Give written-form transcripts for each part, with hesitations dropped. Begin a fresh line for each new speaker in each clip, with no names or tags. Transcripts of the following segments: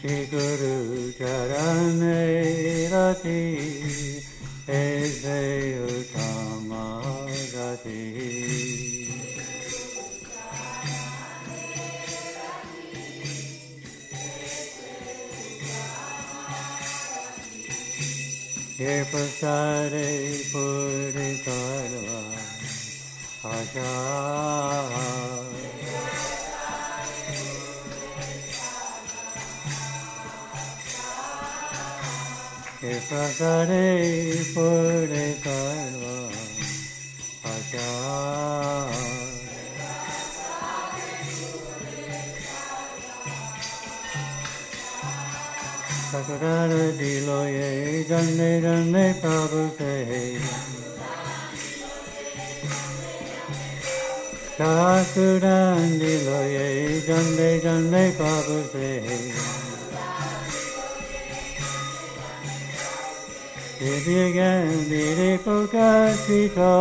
Shri Guru Charane Rati Ese Uttama Gati Ye Prasade Puri Sarva Asha Ye Prasade Puri Sarva Asha Sakurara Dilo Ye Jane Jane Prabhu Se Sakurara Dilo Ye Jane Jane Prabhu Se Devi again Diri Pokasito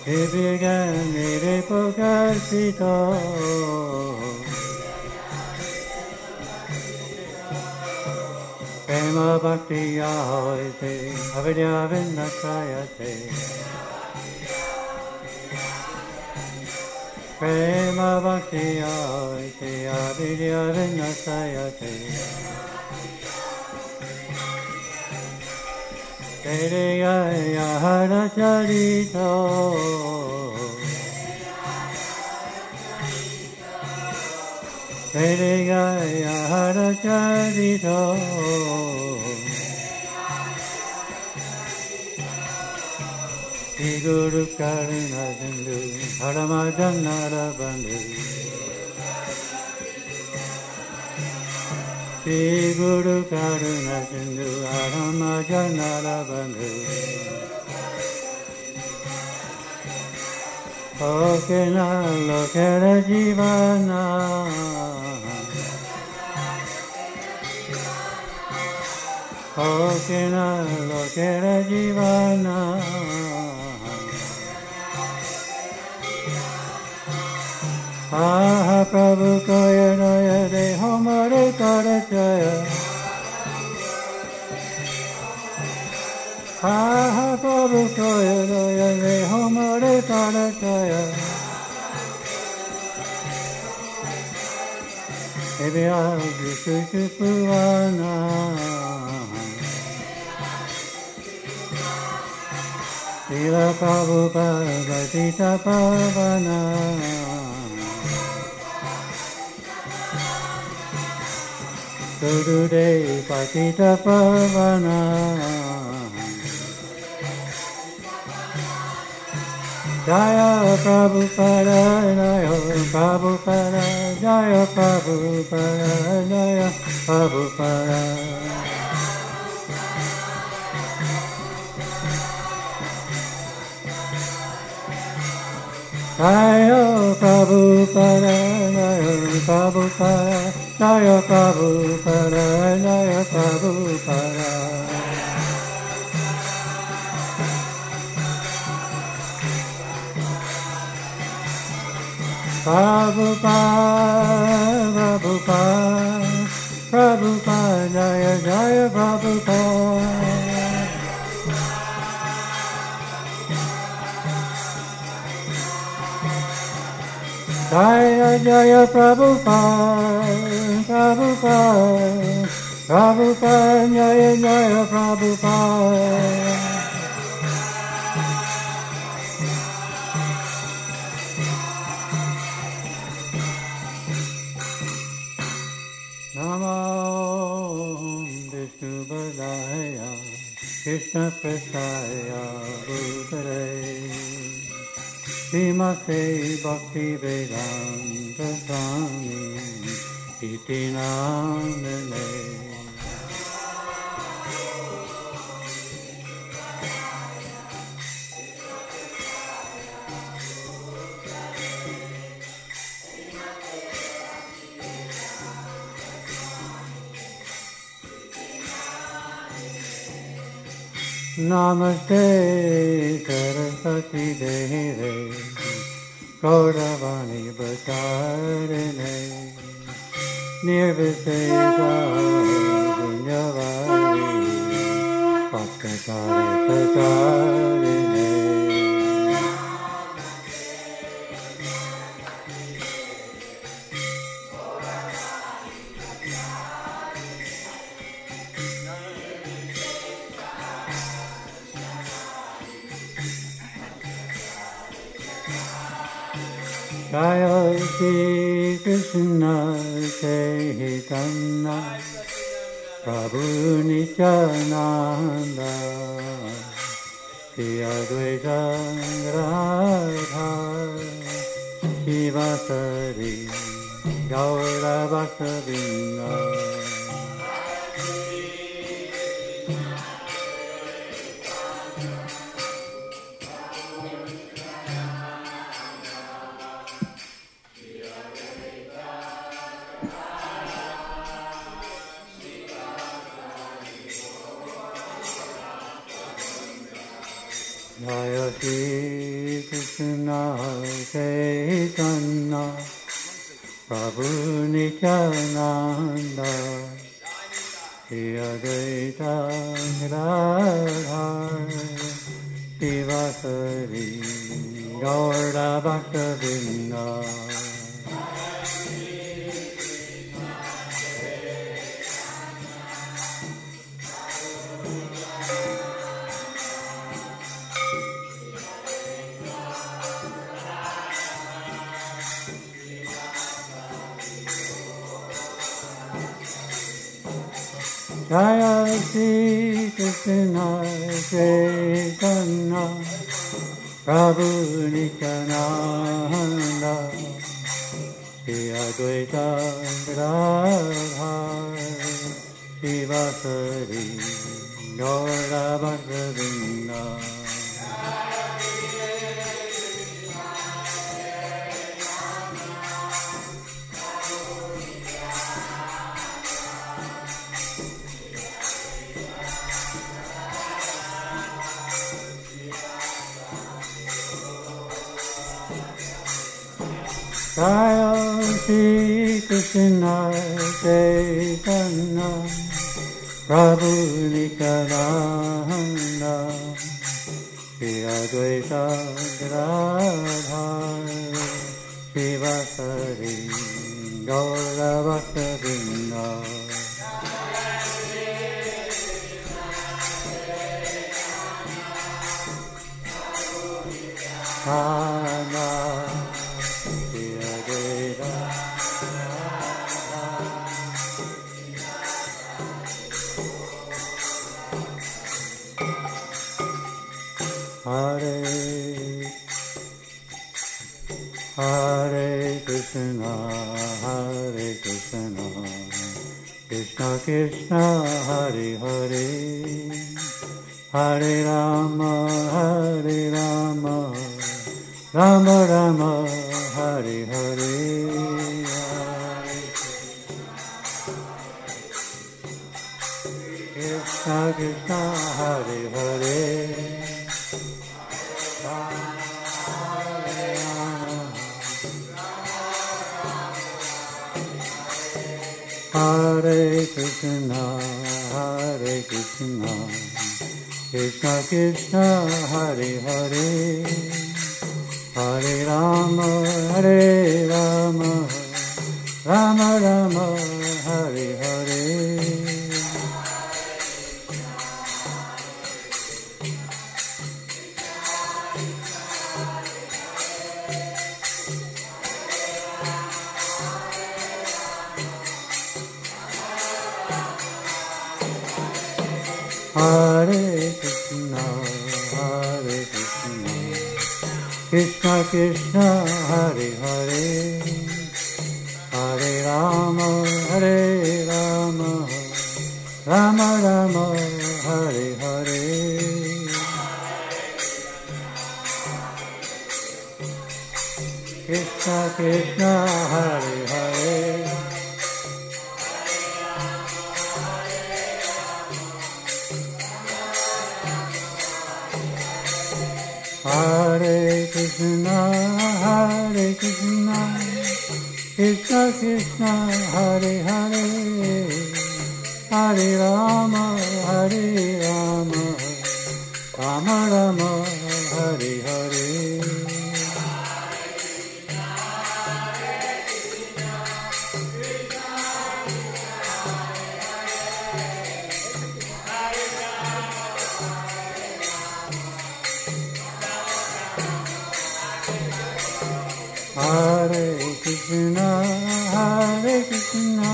Devi again Diri Pokasito Prema Bhakti Yahoite Avidya Vinasayate Prema Bhakti Yahoite Avidya Vinasayate Dedaya Hara Charito Dedaya Hara Charito Shri Guru Karuna Sindhu Paramajanara Bandhu Shri Guru Karuna Sindhu Paramajanara Bandhu Okena Lokera Jivana Okena Lokera Jivana Aha Prabhu Kaya Naya De Homare Karachaya Aha Prabhu Kaya Naya De Homare Karachaya Ebya Vishushu Puvana Srila Prabhupada Bhatita Pavana Gurudev Patita Pavana Jaya Prabhupada Jaya Prabhupada Jaya Prabhupada Jaya Prabhupada Jaya Prabhupada Jaya Prabhupada Jaya Prabhupada Jaya Prabhupada Prabhupada Prabhupada Prabhupada Jaya Jaya Prabhupada Jaya Jaya Prabhupada, Prabhupada, Prabhupada, Jaya Jaya Prabhupada. Namo Vishnu Padaya, Krishna Prasaya Bhutare. Srimate Bhakti Vedanta Swami Iti Namane Namaste Saraswati Devi Gauravani Bacharine Nirvisesa Punyavari Pakkatare Pacharine Jaya Shri Krishna Chaitanya Prabhu Nityananda Shri Advaita Radha Shivasari Gaura Bhaktavinda Jaya Shri Krishna Chaitanya Prabhu Nityananda Shri Advaita Radha Shivasari Gaura Bhaktavinda Jaya Shri Krishna Chaitanya Prabhu Nityananda Shri Advaita Radha Shivasari Gaura Bhaktavinda Jaya Shri Krishna Chaitanya Prabhu Nityananda Shri Advaita Radha Shivasari Gaura Bhaktavinda Hare Hare Krishna Krishna Krishna Hare Hare Hare Rama Rama Rama Hare Hare Krishna Krishna Hare Hare Hare Krishna Krishna Krishna Hare Hare Hare Rama Rama Rama Hare Hare Hare Krishna Krishna Krishna Hare Hare Hare Rama Rama Rama Hare Hare Krishna Krishna Hare Hare Hare Krishna, Krishna Krishna, Hare Hare, Hare Rama, Rama Rama, Hare Hare. Hare Krishna,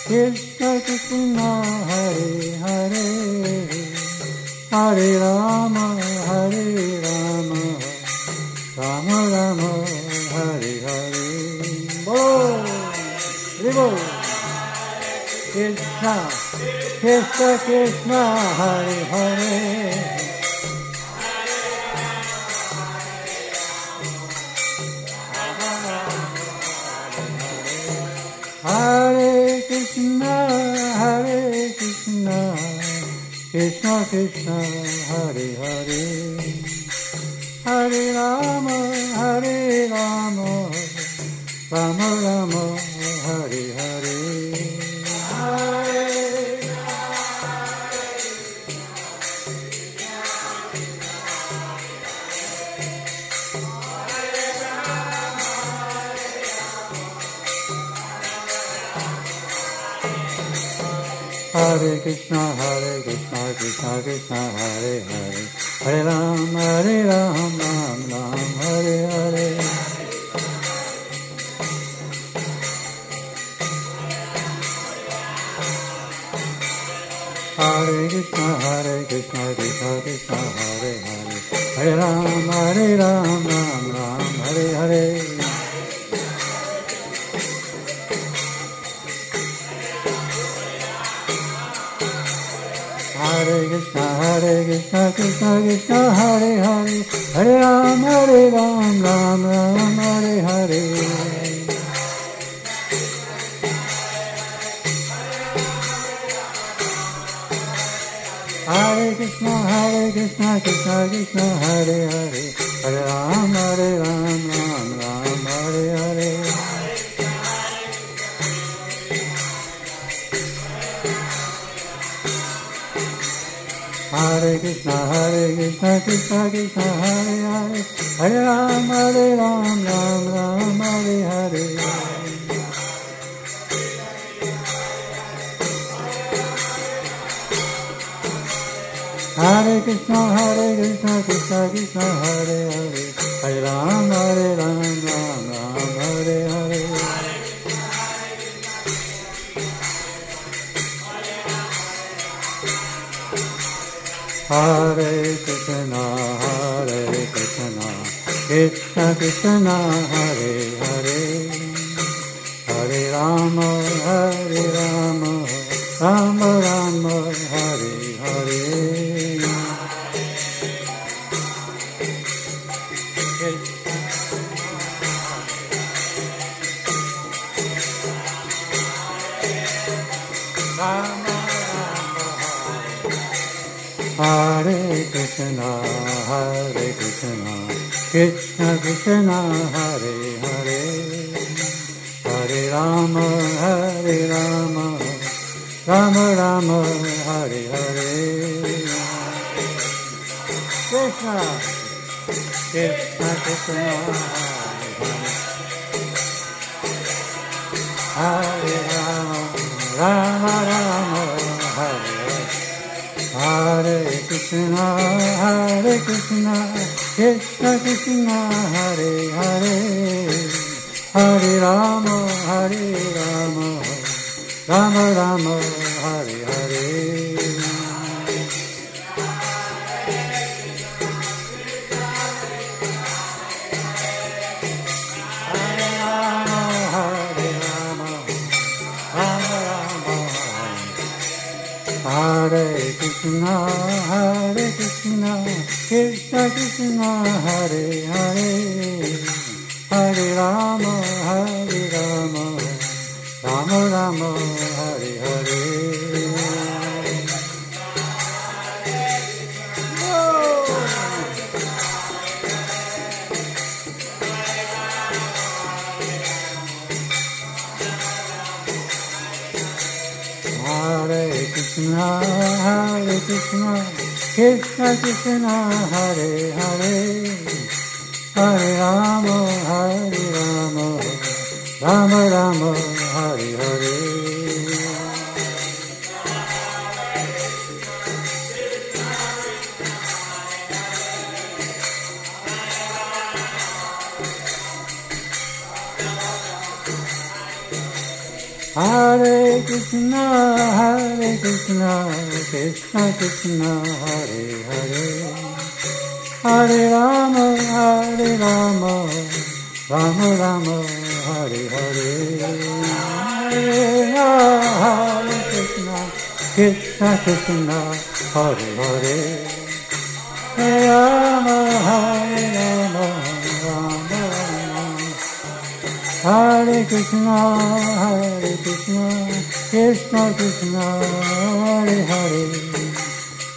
Krishna Krishna, Hare Hare, Hare Rama, Rama Rama, Hare Hare. Bol, Bol. Krishna, Krishna Krishna, Hare Hare. Hare Krishna, Krishna Krishna, Hare Hare, Hare Rama, Rama Rama, Hare Hare. Hare Krishna, Krishna Krishna, Hare Hare, Hare Ram, Ram Ram, Hare Hare. Hare Krishna, Krishna Krishna, Hare Hare, Hare Ram, Ram Ram, Hare Hare. Hare Krishna, Krishna Krishna, Hare Hare, Hare Ram, Ram Ram, Hare Hare. Hare Krishna, Krishna Krishna, Hare Hare, Hare Ram, Ram Ram, Hare Hare. Hare Krishna, Krishna Krishna, Hare Hare, Hare Ram, Ram Ram, Hare Hare. Hare Krishna, Krishna Krishna, Hare Hare, Hare Ram, Ram Hare Hare. Hare Krishna, Krishna Krishna, Hare Hare, Hare Rama, Rama Rama, Hare Hare. Hare Krishna, Krishna Krishna, Hare Hare, Hare Rama, Rama Rama, Hare Hare. Krishna, Krishna Krishna, Hare Rama, Rama Rama, Hare Hare. Hare Krishna, Krishna Krishna, Hare Hare, Hare Rama, Rama Rama, Hare Hare. Hare Krishna, Krishna Krishna, Hare Hare, Hare Rama, Rama Rama, Hare Hare. Hare Krishna, Krishna Krishna, Hare Hare, Hare Rama, Hare Rama, Rama Rama, Hare Hare. Hare Krishna, Krishna Krishna, Hare Hare, Hare Rama, Rama Rama, Hare Hare. Hare Krishna, Krishna Krishna, Hare Hare, Hare Rama, Rama Rama. Hare Krishna, Krishna Krishna, Hare Hare,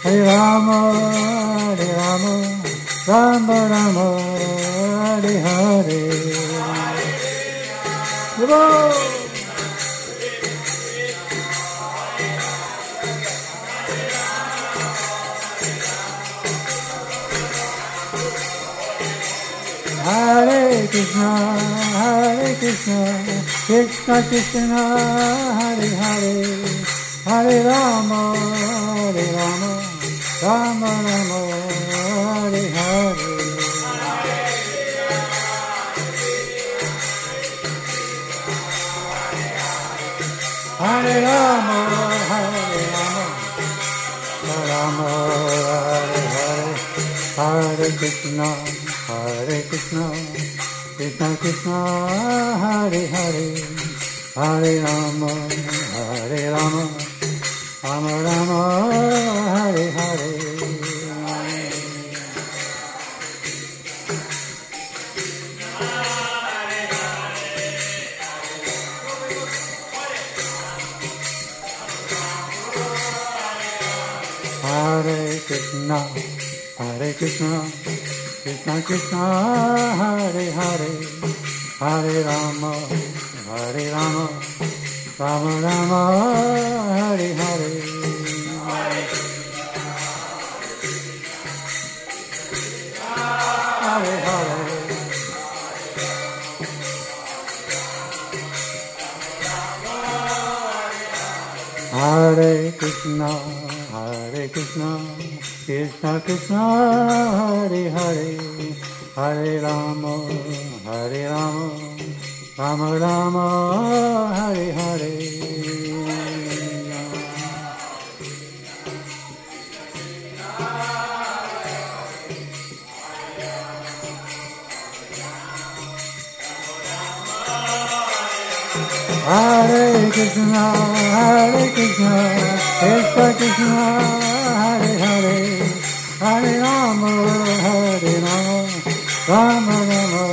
Hare Rama, Rama Rama, Hare Hare. Hare Krishna, Krishna Krishna, Hare Hare, Hare Rama, Rama Rama, Hare Hare. Hare Rama, Rama Hare Hare, Hare Krishna, Krishna Krishna, Hare Hare, Hare Rama, Rama Rama, Hare Hare. Hare Krishna, Krishna Krishna, Hare Hare, Hare Rama, Rama Rama, Hare Hare. Hare Hare. Hare Krishna, Krishna Krishna, Hare Hare, Hare Rama, Rama Rama, Hare Hare. Hare Krishna, Krishna Krishna, Hare Hare, Hare Rama, Rama Rama,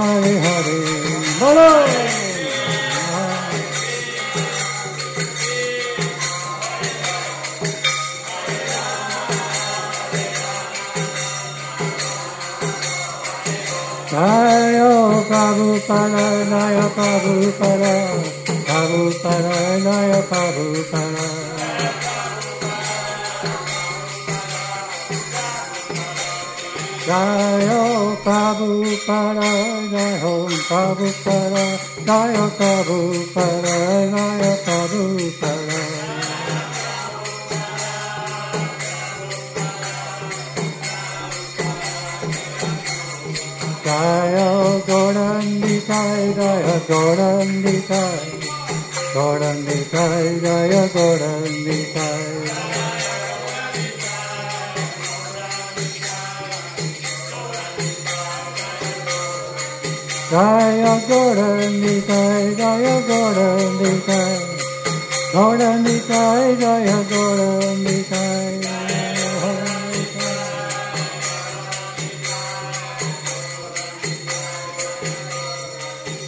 Hare Hare. Bolo! Jaya Prabhupada, Jaya Prabhupada, Prabhupada, Jaya Prabhupada. Jaya Prabhupada, Jaya Prabhupada, Jaya Prabhupada, Jaya Prabhupada. Jaya Gaurandikaya, Jaya Gaurandikaya, Gaurandikaya, Jaya Gaurandikaya. Jaya Gaurandikaya, Jaya Gaurandikaya, Gaurandikaya, Jaya Gaurandikaya.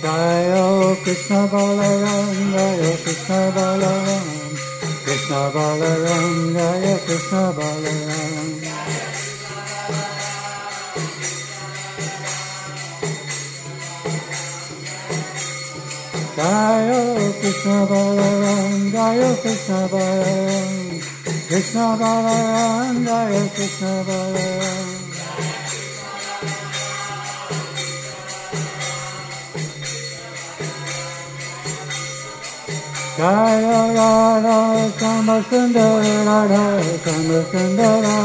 Jaya Krishna Balaram, Jaya Krishna Balaram, Krishna Balaram, Jaya Krishna Balaram. Jaya Krishna Balaram, Jaya Krishna Balaram, Krishna Balaram, Jaya Krishna Balaram. Jaya Radha Shama Sundara Radha Shama Sundara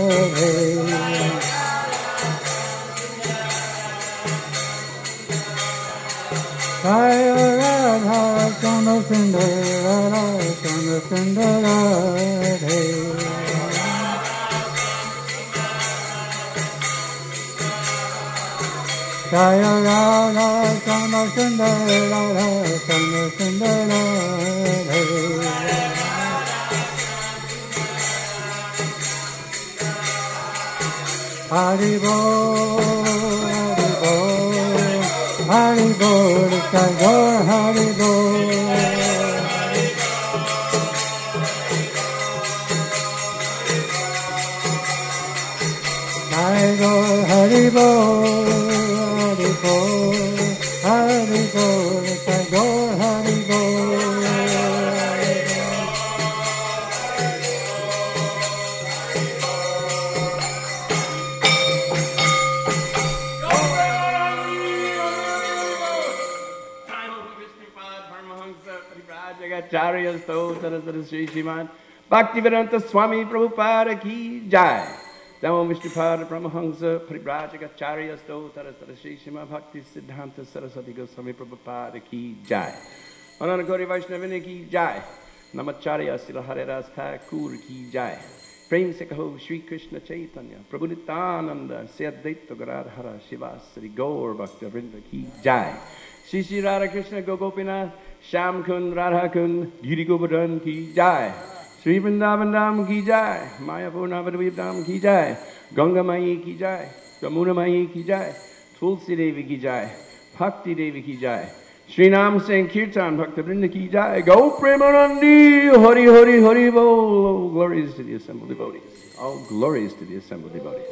Radha. Jaya Radha Shama Sundara Radha Shama Sundara Radha. Jaya Radha Shama Sundara Radha Shama Sundara Radha. Hare Bol, Hare Bol, Gaur Hare Bol. Hare Bol, Hare Bol, Hare Bol, Hare Bol, Gaur Hare Bol.
Acharya Sto Saraswati Sri Sriman Bhaktivedanta Swami Prabhupada Ki Jai. Namo Vishnupada Brahmahamsa Parivrajaka Acharya Sto Saraswati Sri Sriman Bhakti Siddhanta Saraswati Goswami Prabhupada Ki Jai. Ananakori Vaishnavini Ki Jai. Namacharya Sila Hare Ras Thakur Ki Jai. Prem se kaho Shri Krishna Chaitanya Prabhu Nityananda Se Advaita Gadadhara Shivasari Gaur Bhakta Vrinda Ki Jai. Shri Shri Radha Krishna Gopinath Sham Kun Radha Kun Giri Govardhan Ki Jai. Sri Vrindavan Dham Ki Jai. Mayapur Navadvip Dham Ki Jai. Ganga Mai Ki Jai. Yamuna Mai Ki Jai. Tulsi Devi Ki Jai. Bhakti Devi Ki Jai. Sri Nam Singh Kirtan Bhakta Vrinda Ki Jai. Go Premanandi Hari Hari Hari Bol. All glories to the assembled devotees. All glories to the assembled devotees.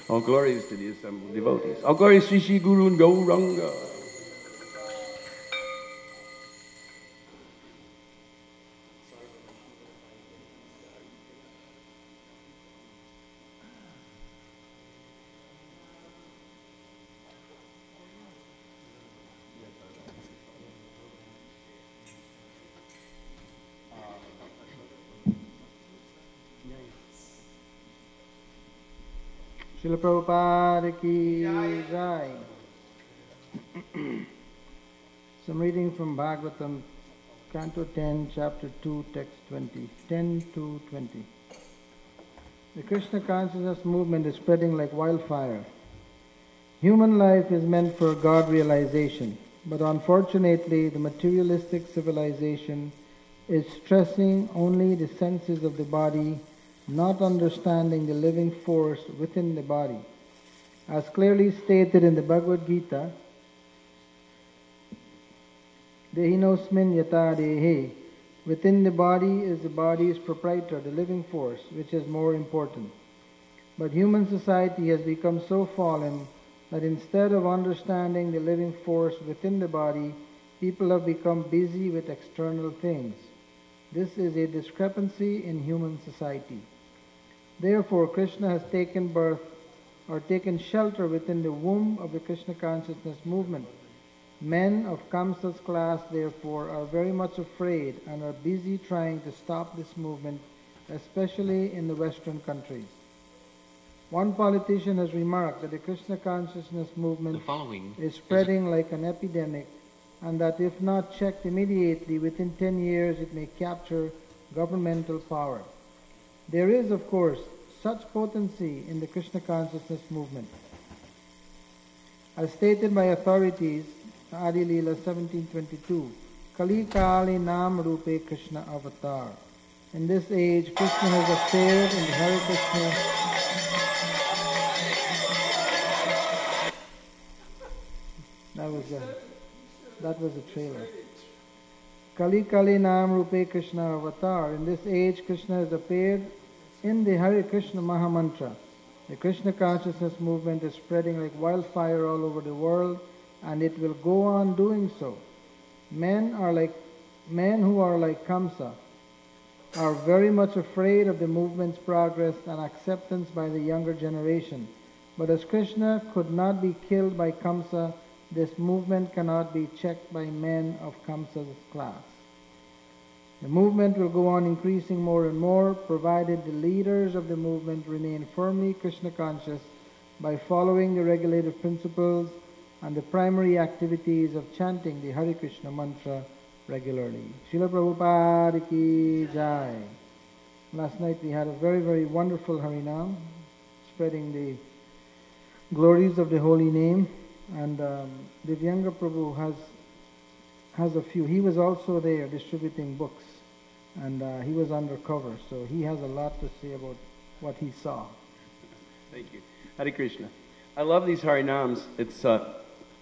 All glories to the assembled devotees. All glories Sri Sri Guru and Gauranga.
Srila Prabhupada Ki Jai. Some reading from Bhagavatam, Canto 10, Chapter 2, Text 20, 10 to 20. The Krishna consciousness movement is spreading like wildfire. Human life is meant for God realization, but unfortunately the materialistic civilization is stressing only the senses of the body, not understanding the living force within the body. As clearly stated in the Bhagavad Gita, Dehinosmin yata dehe, within the body is the body's proprietor, the living force, which is more important. But human society has become so fallen that instead of understanding the living force within the body, people have become busy with external things. This is a discrepancy in human society. Therefore, Krishna has taken birth or taken shelter within the womb of the Krishna consciousness movement. Men of Kamsa's class, therefore, are very much afraid and are busy trying to stop this movement, especially in the Western countries. One politician has remarked that the Krishna consciousness movement is spreading like an epidemic, and that if not checked immediately, within 10 years it may capture governmental power. There is, of course, such potency in the Krishna consciousness movement. As stated by authorities, Adi Leela 1722, Kali Kali Nam Rupe Krishna Avatar. In this age, Krishna has appeared in the Hare Krishna. That was a trailer. Kali Kali Nam Rupe Krishna Avatar. In this age, Krishna has appeared in the Hare Krishna Mahamantra. The Krishna consciousness movement is spreading like wildfire all over the world, and it will go on doing so. Men are like men who are like Kamsa are very much afraid of the movement's progress and acceptance by the younger generation. But as Krishna could not be killed by Kamsa, this movement cannot be checked by men of Kamsa's class. The movement will go on increasing more and more, provided the leaders of the movement remain firmly Krishna conscious by following the regulative principles and the primary activities of chanting the Hare Krishna mantra regularly. Srila Prabhupada ki jai. Last night we had a very, very wonderful Harinam, spreading the glories of the holy name, and Divyanga Prabhu has a few. He was also there distributing books, and he was undercover, so he has a lot to say about what he saw.
Thank you. Hare Krishna. I love these Harinams.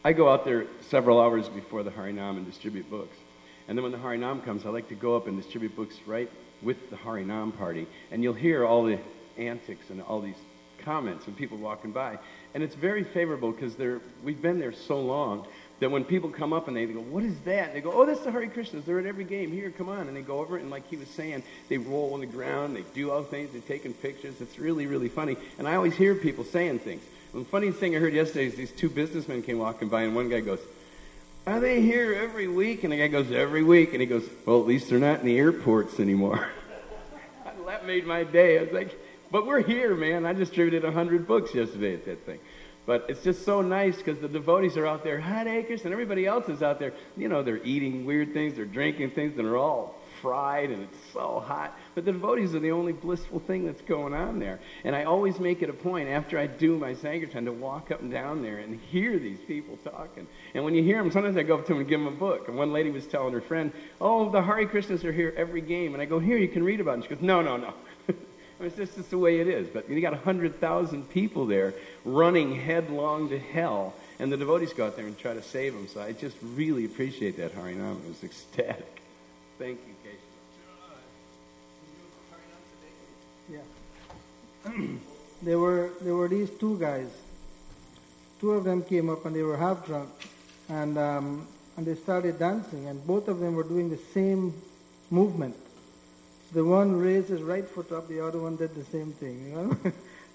I go out there several hours before the Harinam and distribute books. And then when the Harinam comes, I like to go up and distribute books right with the Harinam party. And you'll hear all the antics and all these comments and people walking by. And it's very favorable because we've been there so long that when people come up and they go, what is that? And they go, oh, that's the Hare Krishnas. They're at every game. Here, come on. And they go over it, and like he was saying, they roll on the ground, they do all things, they're taking pictures. It's really, really funny. And I always hear people saying things. The funny thing I heard yesterday is these two businessmen came walking by, and one guy goes, are they here every week? And the guy goes, every week. And he goes, well, at least they're not in the airports anymore. That made my day. I was like, but we're here, man. I distributed 100 books yesterday at that thing. But it's just so nice because the devotees are out there, Hare Krishna, and everybody else is out there. You know, they're eating weird things, they're drinking things, and they're all fried, and it's so hot. But the devotees are the only blissful thing that's going on there. And I always make it a point, after I do my Sankirtan, to walk up and down there and hear these people talking. And when you hear them, sometimes I go up to them and give them a book. And one lady was telling her friend, oh, the Hare Krishnas are here every game. And I go, here, you can read about it. And she goes, no. It's just the way it is. But you got 100,000 people there running headlong to hell, and the devotees go out there and try to save them. So I just really appreciate that Harinam. It was ecstatic. Thank you, Keshav.
Yeah. There were these two guys. Two of them came up and they were half drunk, and they started dancing, and both of them were doing the same movement. The one raised his right foot up, the other one did the same thing, you know.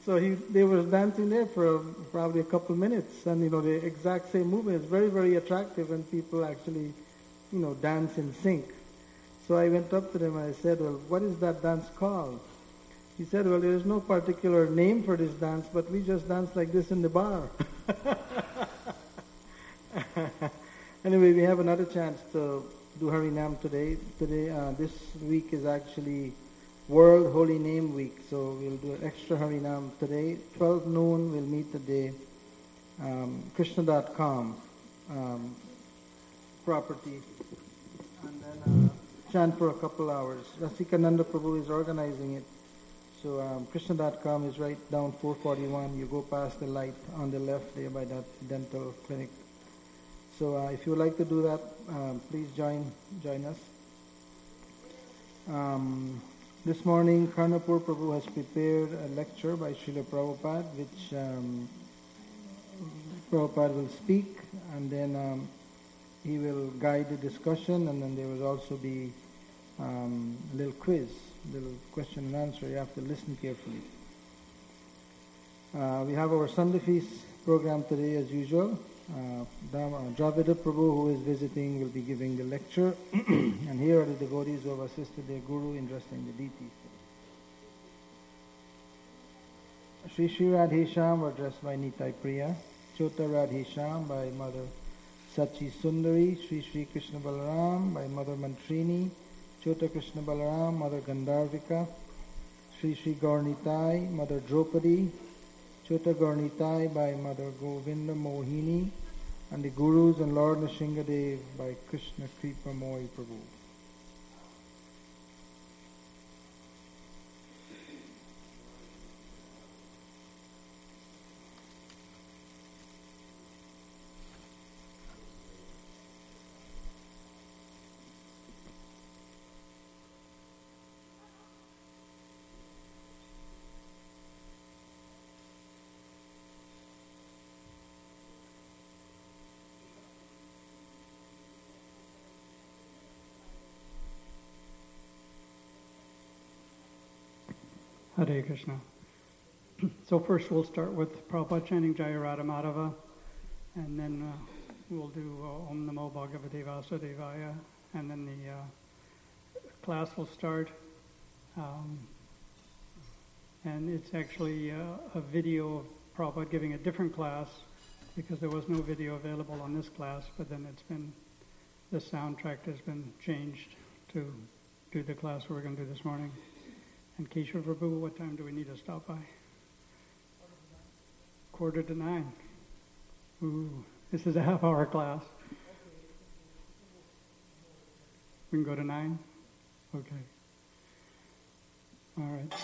So they were dancing there for probably a couple minutes, and the exact same movement is very, very attractive when people actually, dance in sync. So I went up to them and I said, well, what is that dance called? He said, well, there is no particular name for this dance, but we just dance like this in the bar. Anyway, we have another chance to do Harinam today. This week is actually World Holy Name Week, so we'll do an extra Harinam today. 12 noon, we'll meet today. Krishna.com property, and then chant for a couple hours. Rasikananda Prabhu is organizing it. So Krishna.com is right down 441. You go past the light on the left there by that dental clinic. So if you would like to do that, please join us. This morning, Karnapur Prabhu has prepared a lecture by Srila Prabhupada, which Prabhupada will speak, and then he will guide the discussion, and then there will also be a little quiz, little question and answer. You have to listen carefully. We have our Sunday feast program today as usual. Dravida Prabhu, who is visiting, will be giving the lecture. And here are the devotees who have assisted their guru in dressing the deities. Shri Shri Radhesham were dressed by Nitai Priya. Chota Radhesham by Mother Sachi Sundari. Shri Shri Krishna Balaram by Mother Mantrini. Chota Krishna Balaram, Mother Gandharvika. Shri Shri Gaurnitai, Mother Draupadi. Chota Gaurnitai by Mother Govinda Mohini, and the Gurus and Lord Nrsingadev by Krishna Kripa Moy Prabhu.
Hare Krishna. So first we'll start with Prabhupada chanting Jaya Radha Madhava, and then we'll do Om Namo Bhagavate Vasudevaya, and then the class will start. And it's actually a video of Prabhupada giving a different class, because there was no video available on this class, but then the soundtrack has been changed to do the class we're going to do this morning. And Keshav Prabhu, what time do we need to stop by? 8:45. Ooh, this is a half-hour class. We can go to 9? Okay. All right.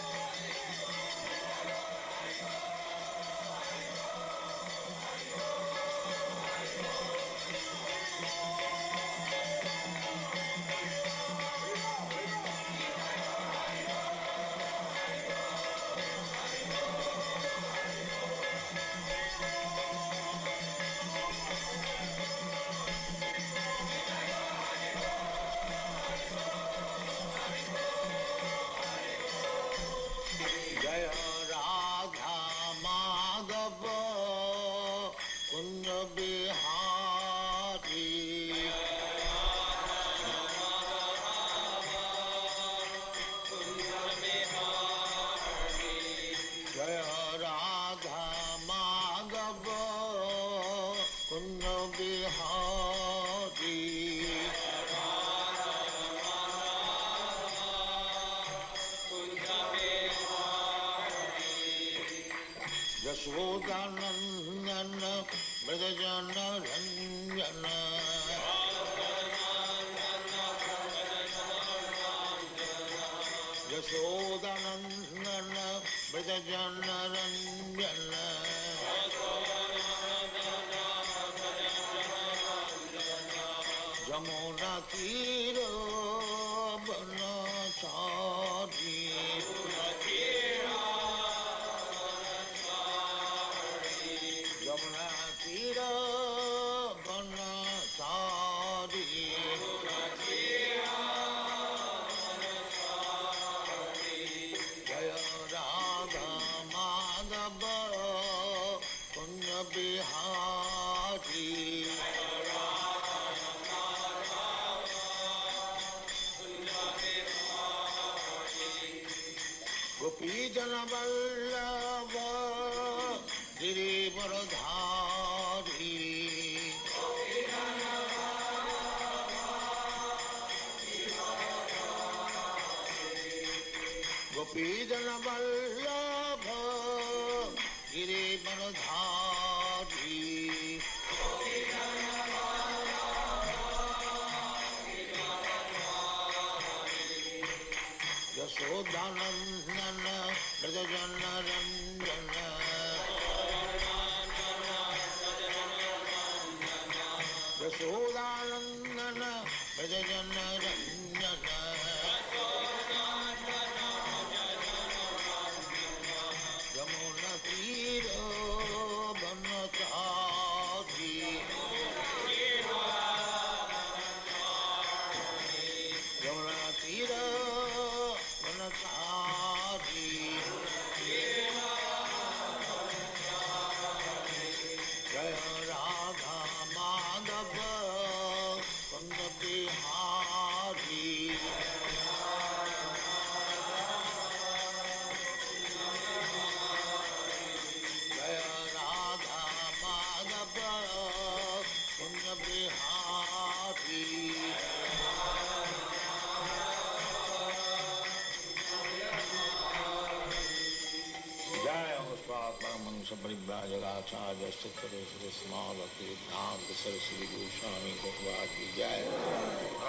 Saraswati Goswami Bhagavad ki jai,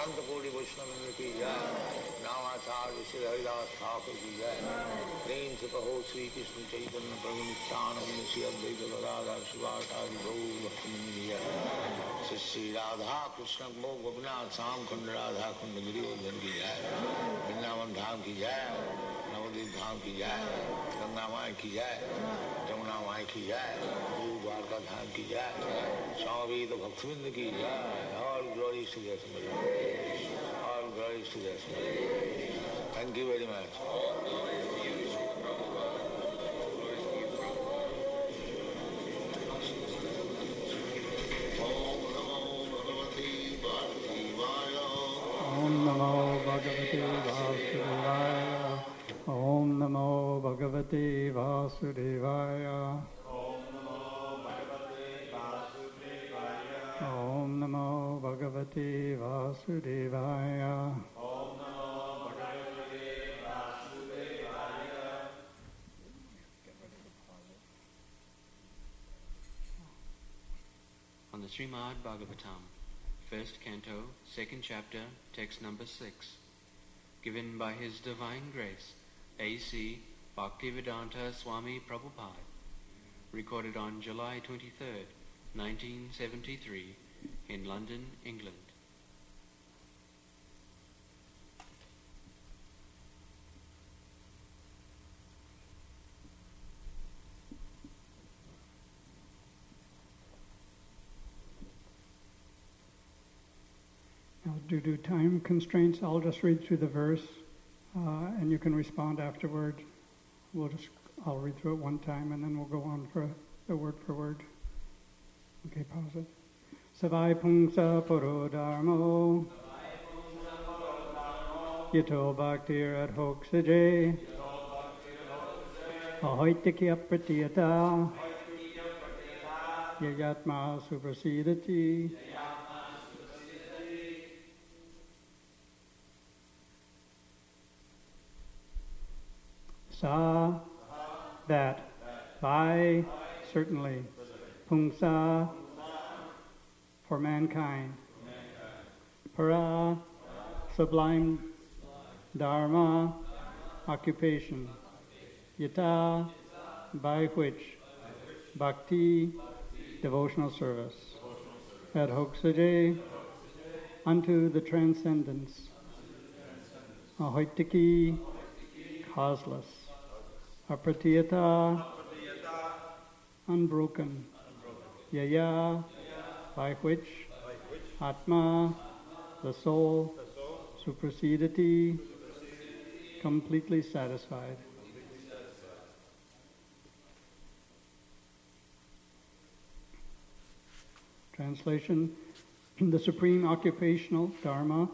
Ananta Koti Vaishnava ki jai, Namacharya Shri Haridas Thakur ki jai, Prem se Kaho Sri Krishna Chaitanya Prabhu Nityananda Shri Advaita Gadadhar Shivasari Gaur Bhaktivinoda ki jai, Shri Radha Krishna Mokh Gopinath Sam Khand Radha Khand Giridhar ki jai, Vrindavan Dham ki jai, Navadvip Dham ki jai, Ganga Mai ki jai, Jamuna Mai ki jai, Dwarka Dham ki jai, Swami Bhaktivinoda ki jai. All glories to their Supreme. All glories to their Supreme. Thank you very much.
Bhagavate Vasudevaya. Om Namo Bhagavate Vasudevaya.
On the Srimad Bhagavatam, first canto, second chapter, text number 6, given by His Divine Grace, A.C. Bhaktivedanta Swami Prabhupada, recorded on July 23rd, 1973, in London, England.
Now, due to time constraints, I'll just read through the verse, and you can respond afterward. I'll read through it one time, and then we'll go on for the word for word. Okay, pause it. Savai pungsa paro dharmo yato bhaktir adhok saje ahoitikya pratiyata yayatma suprasidati. Sa, that, by, certainly, pungsa, for mankind, para, sublime, dharma, occupation, yata, by which, bhakti, devotional service, adhoksaje, unto the transcendence, ahoitiki, causeless, apratiyata, unbroken, yaya, by which, atma, the soul, suprasidati, completely satisfied. Translation: the supreme occupational dharma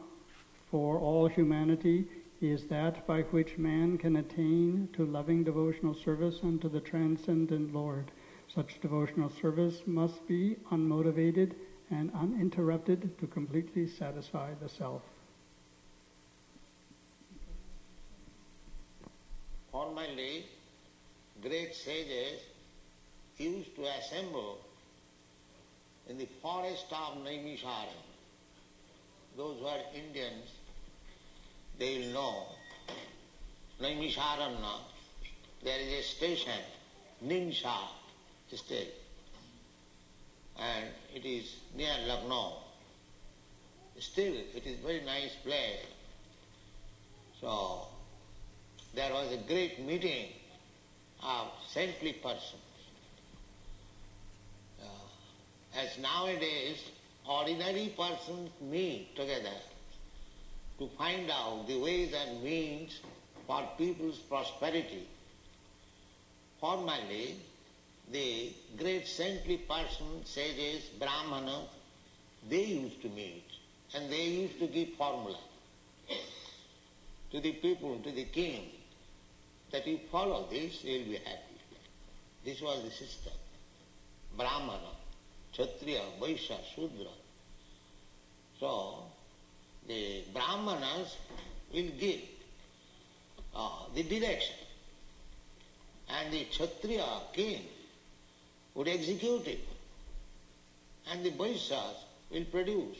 for all humanity is that by which man can attain to loving devotional service unto the transcendent Lord. Such devotional service must be unmotivated and uninterrupted to completely satisfy the self.
Formerly, great sages used to assemble in the forest of Naimisharan. Those who are Indians, they will know. Naimisharana, there is a station, Nimsha state, and it is near Lucknow. Still, it is a very nice place. So, there was a great meeting of saintly persons. As nowadays, ordinary persons meet together to find out the ways and means for people's prosperity. Formerly, the great saintly persons, sages, brahmanas, they used to meet and they used to give formula to the people, to the king, that you follow this, you will be happy. This was the system. Brahmana, Kshatriya, Vaishya, Shudra. So, the Brahmanas will give the direction, and the Kshatriya king would execute it, and the Vaishyas will produce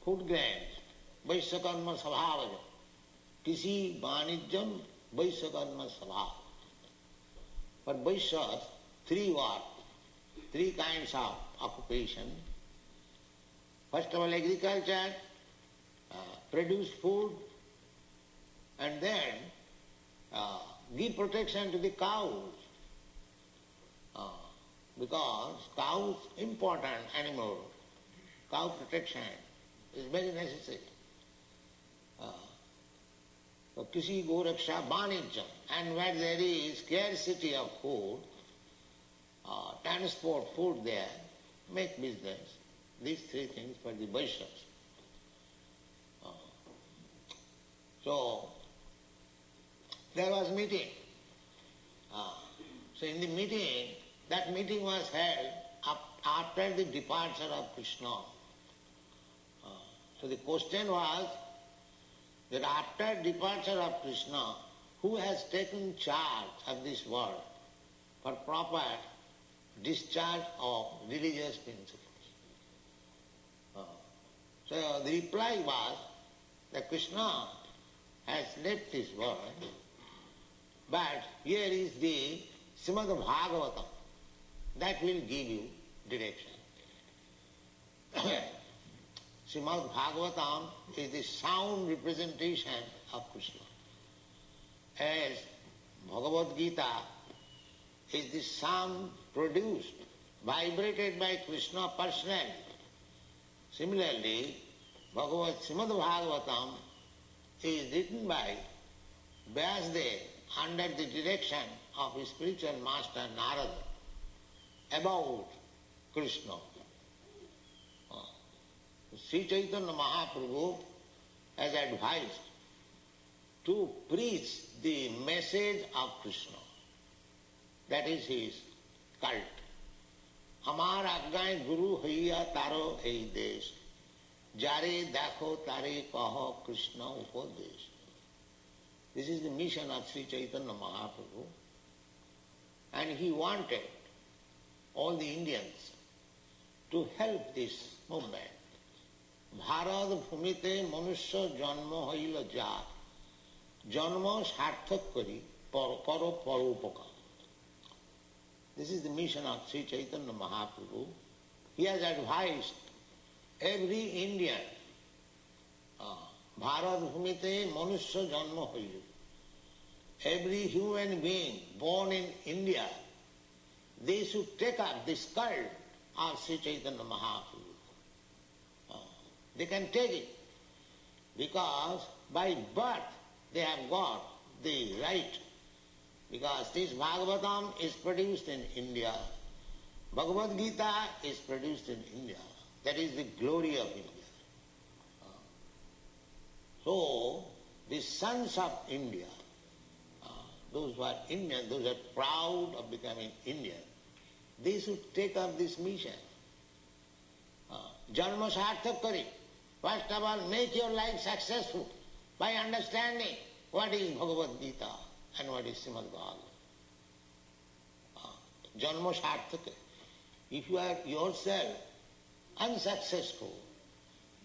food grains, Vaishya karma sabhavaja, kisi vanijjam Vaishya karma sabhava. But Vaishyas, three kinds of occupation. First of all, agriculture, produce food, and then give protection to the cows. Because cows, important animal, cow protection is very necessary. So, kisi goraksha vanijjam, and where there is scarcity of food, transport food there, make business. These three things for the Vaishyas. So, there was meeting So in the meeting, that meeting was held after the departure of Krishna. So the question was that after departure of Krishna, who has taken charge of this world for proper discharge of religious principles? So the reply was that Krishna has left this world, but here is the Srimad Bhagavatam that will give you direction. Srimad Bhagavatam is the sound representation of Krishna, as Bhagavad Gita is the sound produced, vibrated by Krishna personally. Similarly, Srimad Bhagavatam is written by Vyasadeva under the direction of his spiritual master Narada about Krishna. Sri Chaitanya Mahaprabhu has advised to preach the message of Krishna. That is his cult. Amar Agnay Guru Haiya Taro Ei Desh, Jare Dakho Tare Kaho Krishna Upadesh. This is the mission of Sri Chaitanya Mahaprabhu. And he wanted all the Indians to help this movement. Bharad Bhumite Manusya Janma Haila Jar, Janma Sarthak Kari Karo Paropaka. This is the mission of Sri Chaitanya Mahaprabhu. He has advised every Indian, Bharad Bhumite Manusya Janma Haila. Every human being born in India, they should take up this cult of Sri Chaitanya Mahaprabhu. They can take it because by birth they have got the right. Because this Bhagavatam is produced in India, Bhagavad Gita is produced in India. That is the glory of India. So, the sons of India, those who are Indian, those who are proud of becoming Indian, they should take up this mission. Janma sarthak kari. First of all, make your life successful by understanding what is Bhagavad Gita and what is Srimad Bhagavatam. Janma sarthak. If you are yourself unsuccessful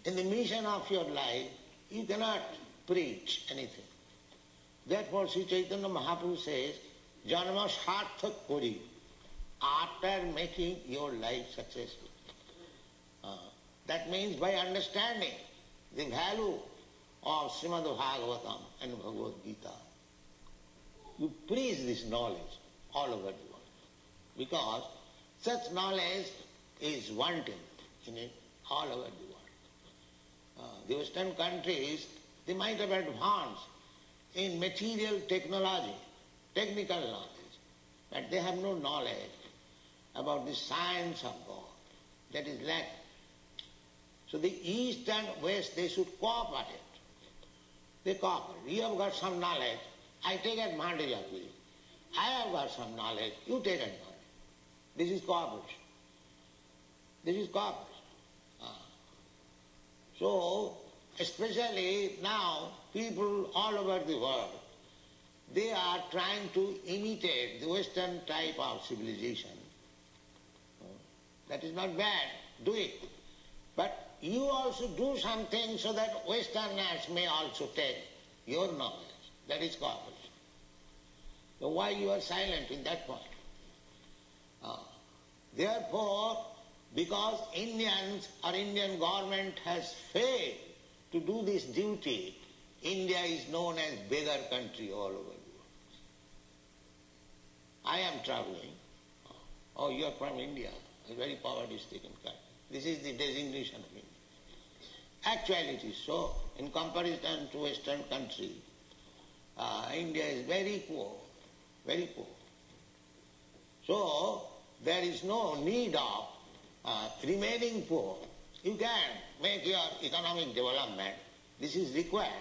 in the mission of your life, you cannot preach anything. Therefore, Sri Chaitanya Mahaprabhu says, Janma sarthak kari, after making your life successful. That means by understanding the value of Srimad Bhagavatam and Bhagavad Gita, you preach this knowledge all over the world. Because such knowledge is wanting in it all over the world. The Western countries, they might have advanced in material technology, technical knowledge, but they have no knowledge about the science of God. That is lacking. So the East and West, they should cooperate. They cooperate. You have got some knowledge, I take advantage of you. I have got some knowledge, you take advantage. This is cooperation. This is cooperation. So, especially now, people all over the world, they are trying to imitate the Western type of civilization. That is not bad, do it. But you also do something so that Westerners may also take your knowledge. That is cooperation. So why you are silent in that point? Therefore, because Indians or Indian government has failed to do this duty, India is known as beggar country all over the world. I am traveling. Oh, you are from India, a very poverty-stricken country. This is the designation of India. Actually it is so. In comparison to Western country, India is very poor, very poor. So, there is no need of remaining poor. You can make your economic development. This is required.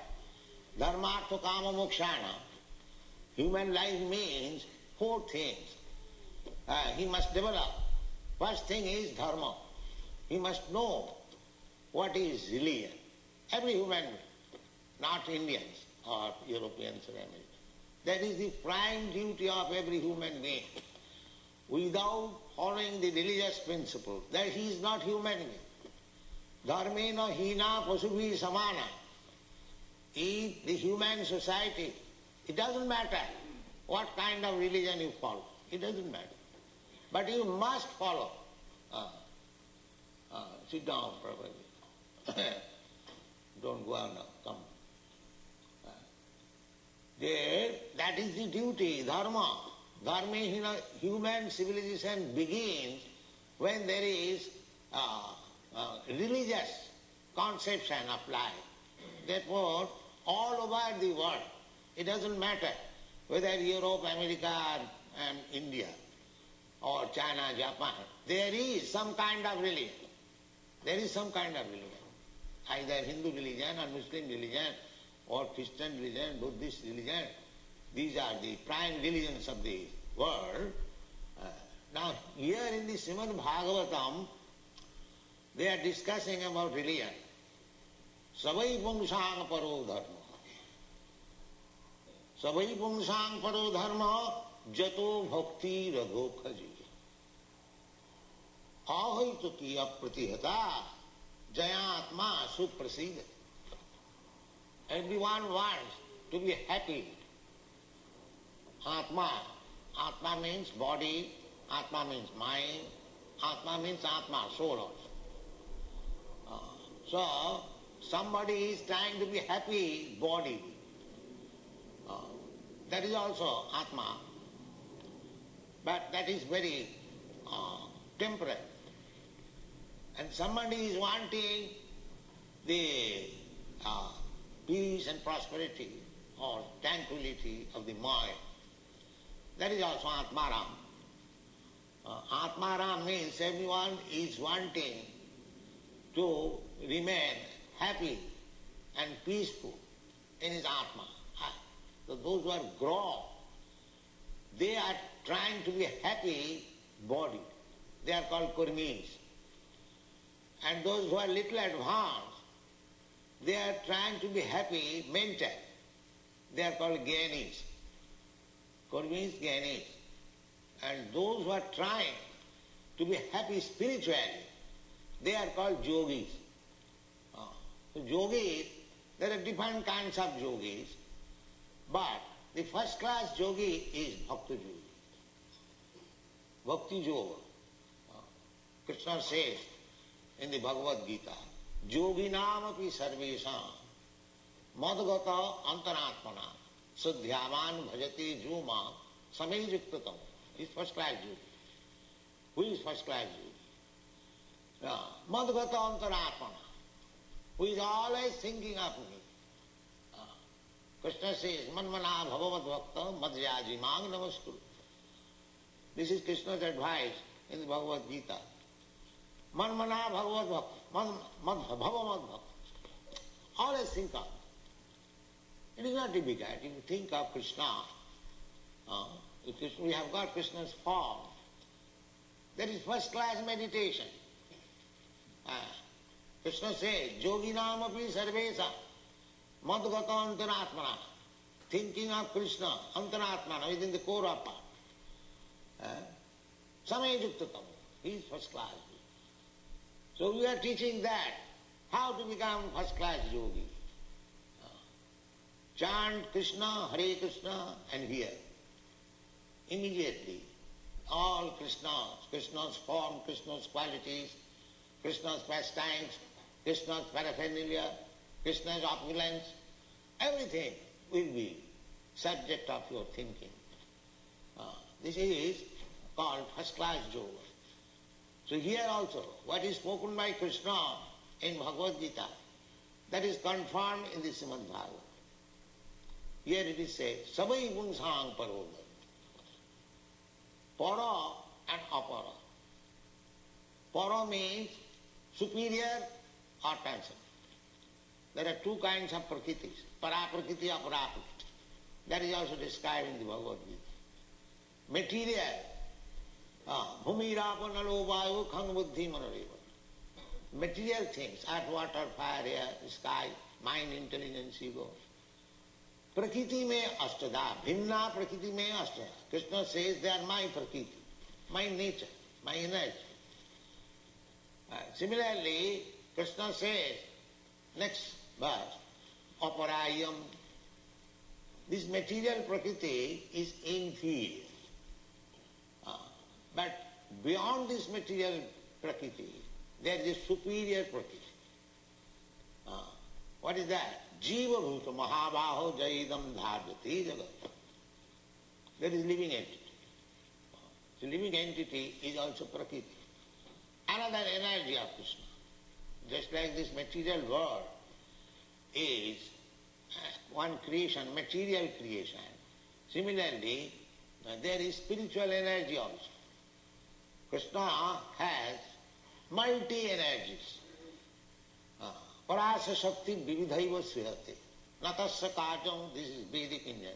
Dharmartha kama mokshana. Human life means four things. He must develop. First thing is dharma. He must know what is religion. Every human being, not Indians or Europeans or Americans. That is the prime duty of every human being. Without following the religious principle, that he is not human being. Dharmena hina pasubhi samana. In the human society, it doesn't matter what kind of religion you follow. It doesn't matter. But you must follow. Sit down properly. Don't go out now. Come. There, that is the duty, dharma. Dharma, human civilization begins when there is religious conception of life. Therefore, all over the world, it doesn't matter whether Europe, America, and India, or China, Japan, there is some kind of religion. There is some kind of religion. Either Hindu religion or Muslim religion or Christian religion, Buddhist religion. These are the prime religions of the world. Now here in the Srimad Bhagavatam, they are discussing about religion. Savai pungsang paro dharma. Savai pungsang paro dharma jato bhakti radhokhaji. Ahitukiya pratihata jayatma suprasida. Everyone wants to be happy. Atma. Atma means body, Atma means mind, Atma means Atma, soul also. So, somebody is trying to be happy body. That is also Atma. But that is very temporary. And somebody is wanting the peace and prosperity or tranquility of the mind. That is also Atmaram. Atmaram means everyone is wanting to remain happy and peaceful in his Atma. So those who are grown, they are trying to be happy body. They are called kurmis. And those who are little advanced, they are trying to be happy mental. They are called gyanis. Kurmis, gyanis. And those who are trying to be happy spiritually, they are called yogis. So yogis, there are different kinds of yogis, but the first class yogi is bhakti yogi. Bhakti yoga. Krishna says in the Bhagavad Gita, yoginam api sarvesham madgata antaratmana Sudhyavan bhajati juma samejuktatam. He is first class yogi. Who is first class yogi? Madgata antaratmana. Who is always thinking of me. Krishna says, manmana bhavavad bhakta madhyaji mang namastu. This is Krishna's advice in the Bhagavad Gita. Manmana bhagavad bhakta, bhavavad bhakta. Always think of. It is not difficult. If you think of Krishna, we have got Krishna's form. That is first class meditation. Krishna says, yoginam api sarvesa madgata antaratmana. Thinking of Krishna, antaratmana, within the core of part. Samejuktatam. He is first class. So we are teaching that, how to become first class yogi. Chant Krishna, Hare Krishna, and hear. Immediately, all Krishna's form, Krishna's qualities, Krishna's pastimes, Krishna's paraphernalia, Krishna's opulence, everything will be subject of your thinking. This is called first class yoga. So here also, what is spoken by Krishna in Bhagavad Gita, that is confirmed in the Srimad Bhagavatam. Here it is said, Sabai Pungsang Paro. Para and Apara. Para means superior or transcendent. There are two kinds of prakritis, para-prakriti, apara-prakriti. That is also described in the Bhagavad Gita. Material Bhumirapo nalo vayu khang buddhi manareva. Material things, earth, water, fire, air, sky, mind, intelligence, ego. Prakriti mein astada, bhinna prakriti mein astada. Krishna says they are my prakriti, my nature, my energy. Similarly, Krishna says, next verse, aparayam. This material prakriti is inferior. But beyond this material prakriti, there is a superior prakriti. What is that? Jiva bhuta mahabaho jaidam dharvati jagat. That is living entity. So living entity is also prakriti. Another energy of Krishna. Just like this material world is one creation, material creation. Similarly, there is spiritual energy also. Krishna has multi-energies. Parasa Shakti Vividhaiva Srihate. Natasya Kajam, this is Vedic Indian.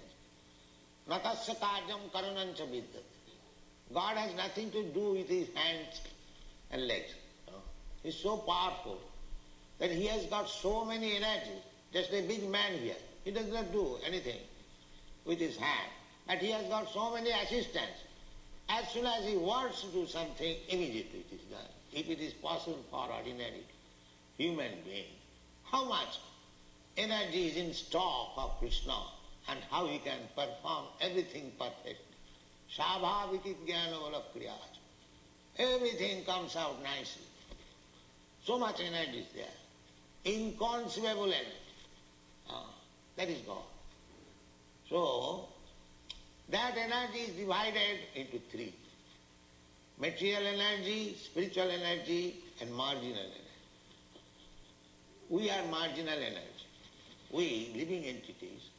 Natasya Kajam Karanancha Vidyate. God has nothing to do with his hands and legs. He's so powerful that he has got so many energies. Just a big man here. He does not do anything with his hand. But he has got so many assistants. As soon as he wants to do something, immediately it is done. If it is possible for ordinary human being, how much energy is in stock of Krishna and how he can perform everything perfectly. Svabhaviti jnana kriyaj. Everything comes out nicely. So much energy is there. Inconceivable energy. That is God. So, that energy is divided into three. Material energy, spiritual energy, and marginal energy. We are marginal energy. We, living entities,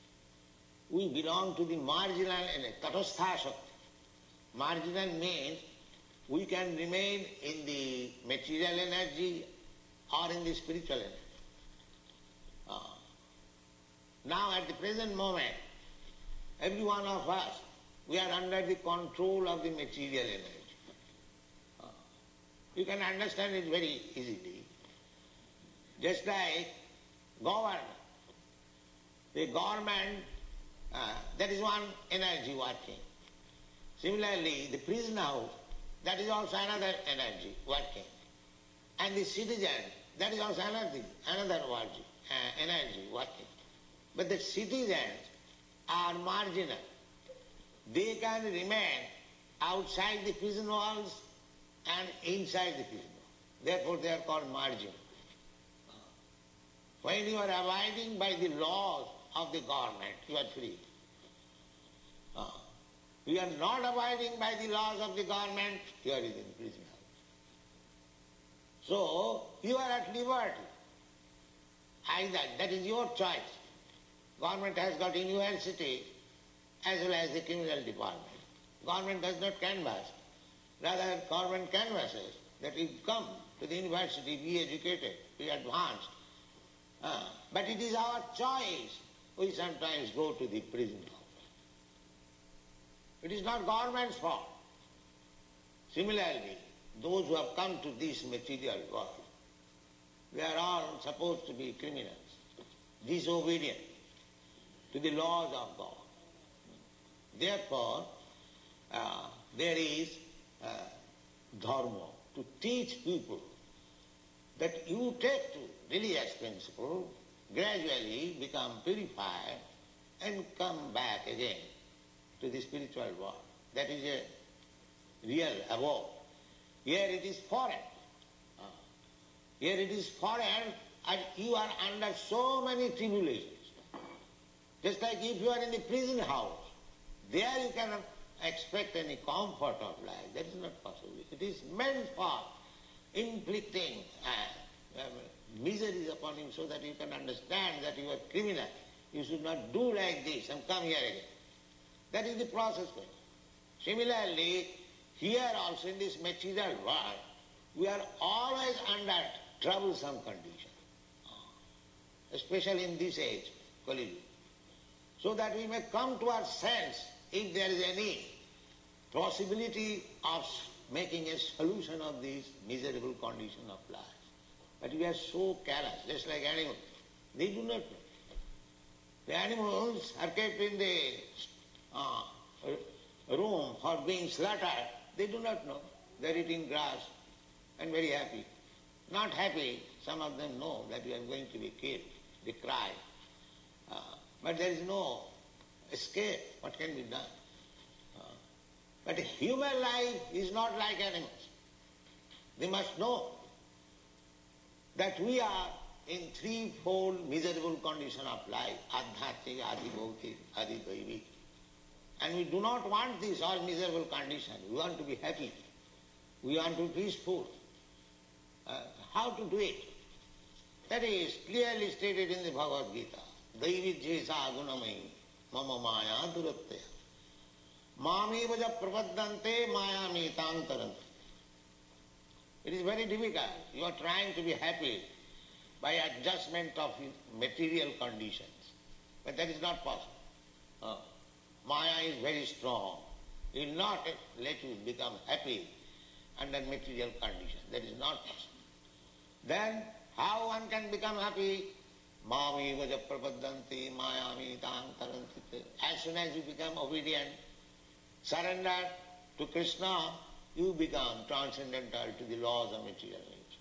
we belong to the marginal energy, tatastha shakti. Marginal means we can remain in the material energy or in the spiritual energy. Now at the present moment, every one of us, we are under the control of the material energy. You can understand it very easily. Just like government. The government, that is one energy working. Similarly, the prison house, that is also another energy working. And the citizen, that is also another energy working. But the citizens are marginal. They can remain outside the prison walls and inside the prison walls. Therefore they are called marginal. When you are abiding by the laws of the government, you are free. You are not abiding by the laws of the government, you are in prison house. So, you are at liberty. Either, that is your choice. Government has got university as well as the criminal department. Government does not canvass. Rather, government canvasses that you come to the university, be educated, be advanced. But it is our choice. We sometimes go to the prison house. It is not government's fault. Similarly, those who have come to this material world, they are all supposed to be criminals, disobedient to the laws of God. Therefore, there is dharma to teach people that you take to religious principle, gradually become purified and come back again to the spiritual world. That is a real abode. Here it is foreign. Here it is foreign and you are under so many tribulations. Just like if you are in the prison house, there you cannot expect any comfort of life. That is not possible. It is meant for inflicting miseries upon you so that you can understand that you are criminal. You should not do like this and come here again. That is the process. Similarly, here also in this material world, we are always under troublesome condition, especially in this age, Kali Yuga, so that we may come to our sense if there is any possibility of making a solution of this miserable condition of life. But we are so careless, just like animals. They do not know. The animals are kept in the room for being slaughtered. They do not know. They are eating grass and very happy. Not happy, some of them know that we are going to be killed. They cry. But there is no escape. What can be done? But human life is not like animals. They must know that we are in threefold miserable condition of life, adhyatmik, adhibhautik, adhidaivi. And we do not want this all miserable condition. We want to be happy. We want to be peaceful. How to do it? That is clearly stated in the Bhagavad Gita. Daivi jesa gunamai mama maya durattaya. Mameva ja prapaddante maya metantarante. It is very difficult. You are trying to be happy by adjustment of material conditions. But that is not possible. Maya is very strong. It will not let you become happy under material conditions. That is not possible. Then how one can become happy? Mami vaja prapadanti mayami tantaranti. As soon as you become obedient, surrender to Krishna, you become transcendental to the laws of material nature.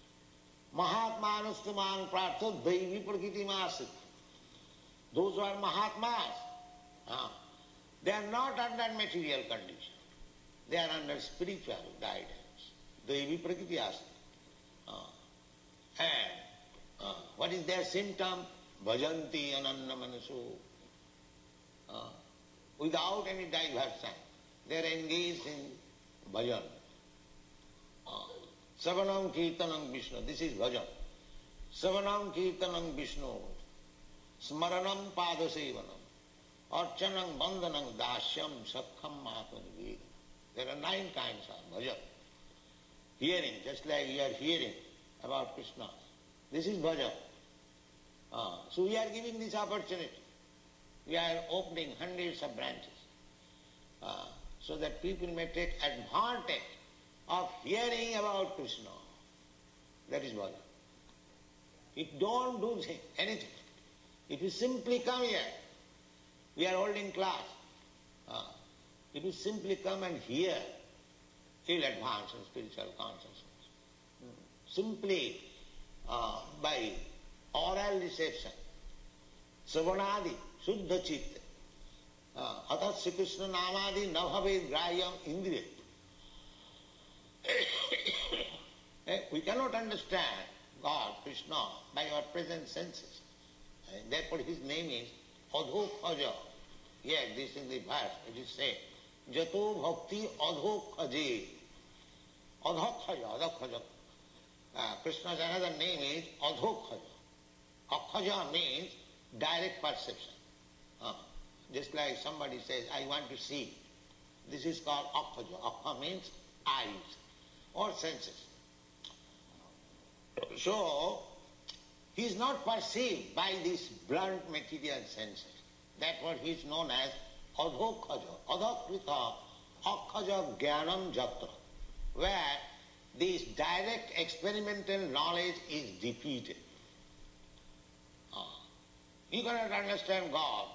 Mahatmanustu mang prartha daivi prakriti masit. Those who are Mahatmas, they are not under material condition. They are under spiritual guidance. Daivi prakriti asit. And what is their symptom? Bhajanti ananna manaso. Without any diversion, they are engaged in bhajan. Savanam kirtanam Vishnu. This is bhajan. Savanam kirtanam Vishnu. Smaranam padasevanam. Archanam bandhanam dasyam sakham mataniveda. There are 9 kinds of bhajan. Hearing, just like you are hearing about Krishna. This is bhajan. So we are giving this opportunity. We are opening hundreds of branches so that people may take advantage of hearing about Krishna. That is bhajan. If you don't do anything, if you simply come here, we are holding class. If you simply come and hear, you will advance in spiritual consciousness. Simply by oral reception, savanadi, shuddha chitta, atat Sri Krishna namadi nabhave grahyam indriya. We cannot understand God, Krishna, by our present senses. Therefore his name is Adhokhaja. Here, this in the verse, it is said, Jato bhakti adhokhaje. Adhokhaja. Krishna's another name is Adhokhaja. Akhaja means direct perception. Just like somebody says, I want to see. This is called Akhaja. Akha means eyes or senses. So, he is not perceived by these blunt material senses. That's what is known as Adhokhaja. Adhakrita Akhaja Jnanam Jatra, where this direct experimental knowledge is defeated. You cannot understand God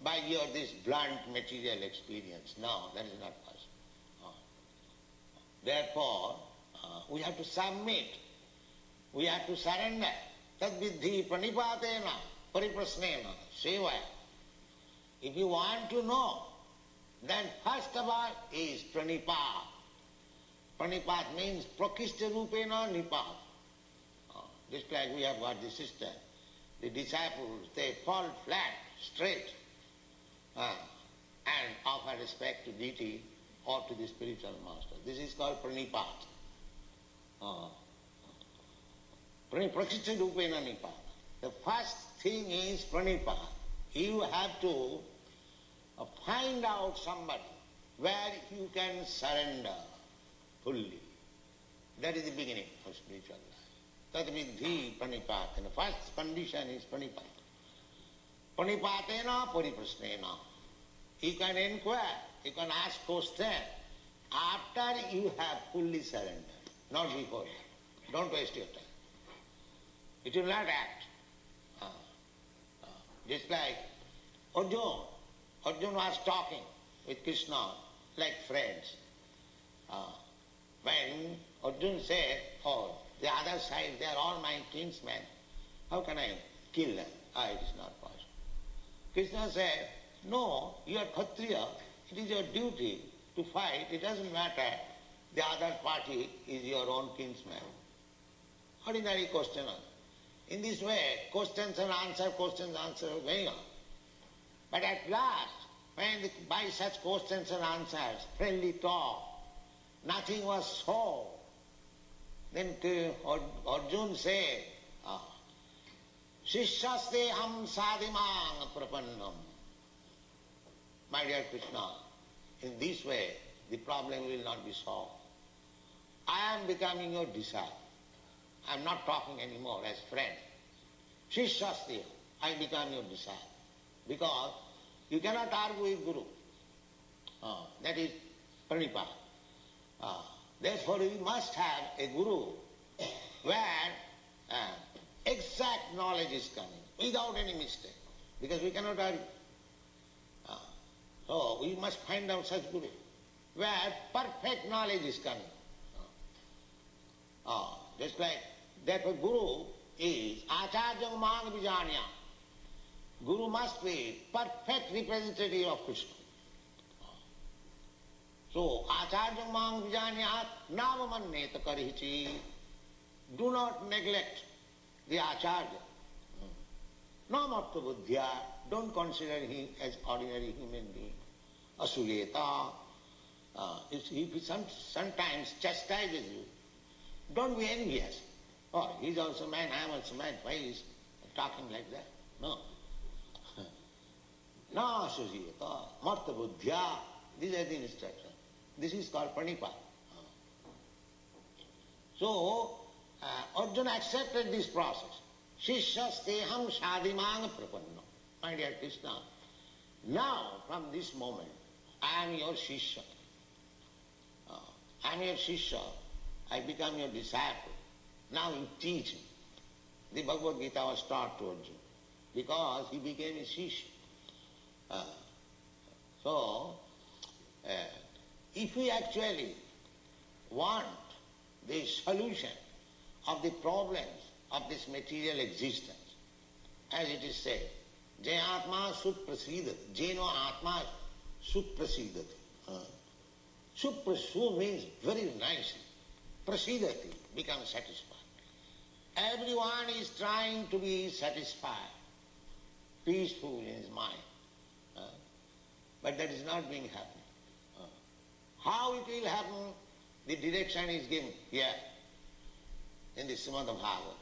by this blunt material experience. No, that is not possible. Therefore, we have to submit. We have to surrender. Tad vidhi pranipatena pariprasnena sevaya. If you want to know, then first of all is pranipat. Pranipat means prakishta rupena nipat. Just like we have got the system. The disciples, they fall flat, straight, and offer respect to deity or to the spiritual master. This is called pranipat. Prakishta rupena nipat. The first thing is pranipat. You have to find out somebody where you can surrender fully. That is the beginning of spiritual life. Tat vidhi pranipat. And the first condition is pranipat. Pranipatena pariprasnena. You can inquire, you can ask question after you have fully surrendered, not before that. Don't waste your time. It will not act. Just like Arjuna. Arjuna was talking with Krishna like friends. When Arjuna said, oh, the other side, they are all my kinsmen, how can I kill them? It is not possible. Krishna said, no, you are Kshatriya, it is your duty to fight, it doesn't matter, the other party is your own kinsman. Ordinary question. In this way, questions and answer are going on. But at last, when by such questions and answers, friendly talk, nothing was solved, then Arjuna said, Shishyaste ham sadimang prapannam. My dear Krishna, in this way, the problem will not be solved. I am becoming your disciple. I am not talking anymore as friend. Shishyaste, I become your disciple. Because you cannot argue with Guru. That is pranipāt. Therefore, we must have a Guru where exact knowledge is coming, without any mistake. Because we cannot argue. So we must find out such Guru, where perfect knowledge is coming. Just like that Guru is Acharyam Mang Vijanya. Guru must be perfect representative of Krishna. So, Acharyam Mang Vijanyat Navamanneta Karihichi. Do not neglect the Acharya. Namartha Buddhya. Don't consider him as ordinary human being. Asuleta. If he sometimes chastises you, don't be envious. Oh, he's also man, I am also man. Why is he talking like that? No. Na Asuleta. Martha Buddhya. These are the instructions. This is called pranipāt. So, Arjuna accepted this process. Shishyaste-ham sadimang prapanna. My dear Krishna, now from this moment, I am your Shishya. I am your Shishya. I become your disciple. Now you teach me. The Bhagavad Gita was taught to Arjuna because he became a Shishya. If we actually want the solution of the problems of this material existence, as it is said, Jai Atma Suprasidati, Jeno Atma Suprasidati. Suprasu means very nicely. Prasidati, become satisfied. Everyone is trying to be satisfied, peaceful in his mind. But that is not being happening. How it will happen, the direction is given here in the Srimad Bhagavatam.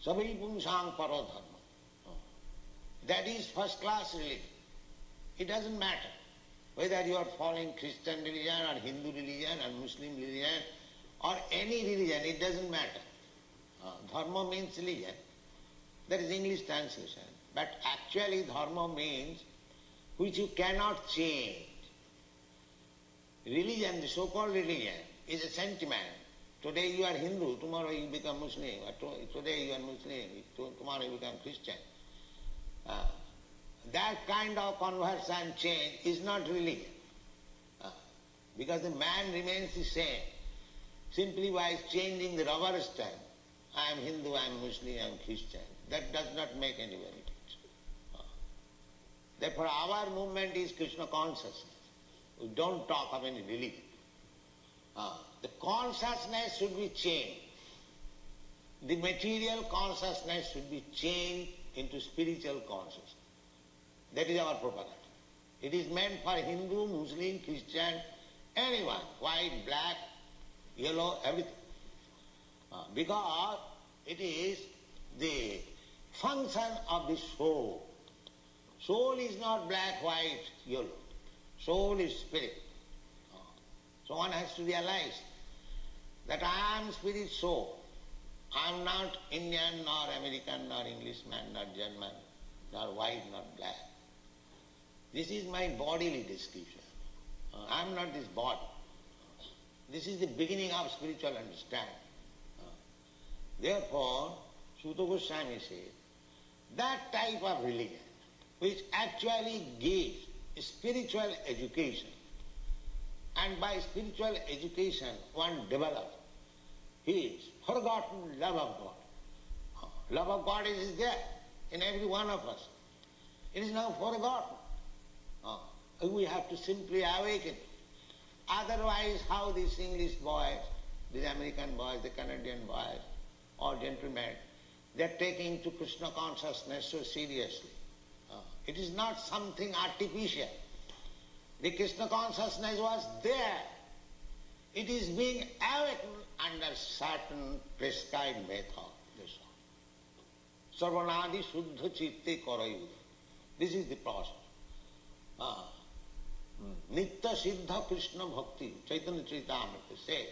Sabhi pumsang paro dharma. That is first class religion. It doesn't matter whether you are following Christian religion or Hindu religion or Muslim religion or any religion, it doesn't matter. Dharma means religion. That is English translation. But actually dharma means which you cannot change. Religion, the so-called religion, is a sentiment. Today you are Hindu, tomorrow you become Muslim. Today you are Muslim, tomorrow you become Christian. That kind of conversion change is not religion. Because the man remains the same. Simply by changing the rubber stamp, I am Hindu, I am Muslim, I am Christian. That does not make any benefit. Therefore our movement is Krishna consciousness. We don't talk of any religion. The consciousness should be changed. The material consciousness should be changed into spiritual consciousness. That is our propaganda. It is meant for Hindu, Muslim, Christian, anyone, white, black, yellow, everything. Because it is the function of the soul. Soul is not black, white, yellow. Soul is spirit. So one has to realize that I am spirit soul. I am not Indian, nor American, nor Englishman, nor German, nor white, nor black. This is my bodily description. I am not this body. This is the beginning of spiritual understanding. Therefore, Suta Goswami said, that type of religion which actually gives spiritual education, and by spiritual education one develops his forgotten love of God. Love of God is there in every one of us. It is now forgotten. We have to simply awaken. Otherwise, how these English boys, these American boys, the Canadian boys, all gentlemen, they are taking to Krishna consciousness so seriously. It is not something artificial. The Krishna consciousness was there. It is being awakened under certain prescribed method. Sarvanadi Shuddha Chitte Karayuddha. This is the process. Nitya Siddha Krishna Bhakti, Chaitanya Charitamrita says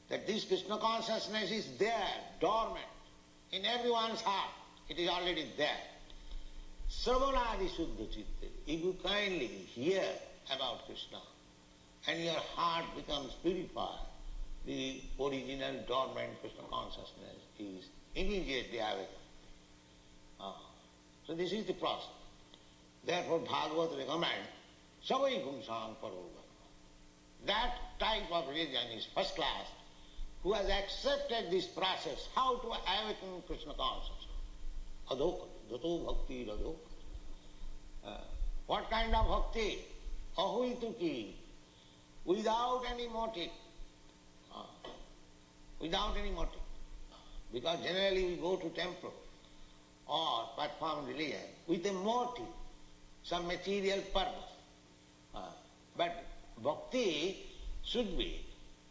that this Krishna consciousness is there, dormant, in everyone's heart. It is already there. Sarvanadi Shuddha Chitte. If you kindly hear about Krishna and your heart becomes purified, the original dormant Krishna consciousness is immediately awakened. So this is the process. Therefore Bhagavad recommends Savai Pumsang Paroga. That type of religion is first class, who has accepted this process, how to awaken Krishna consciousness. Adhoka, Dato Bhakti Adhoka. What kind of bhakti? Ahuituki, without any motive. Without any motive. Because generally we go to temple or perform religion with a motive, some material purpose. But bhakti should be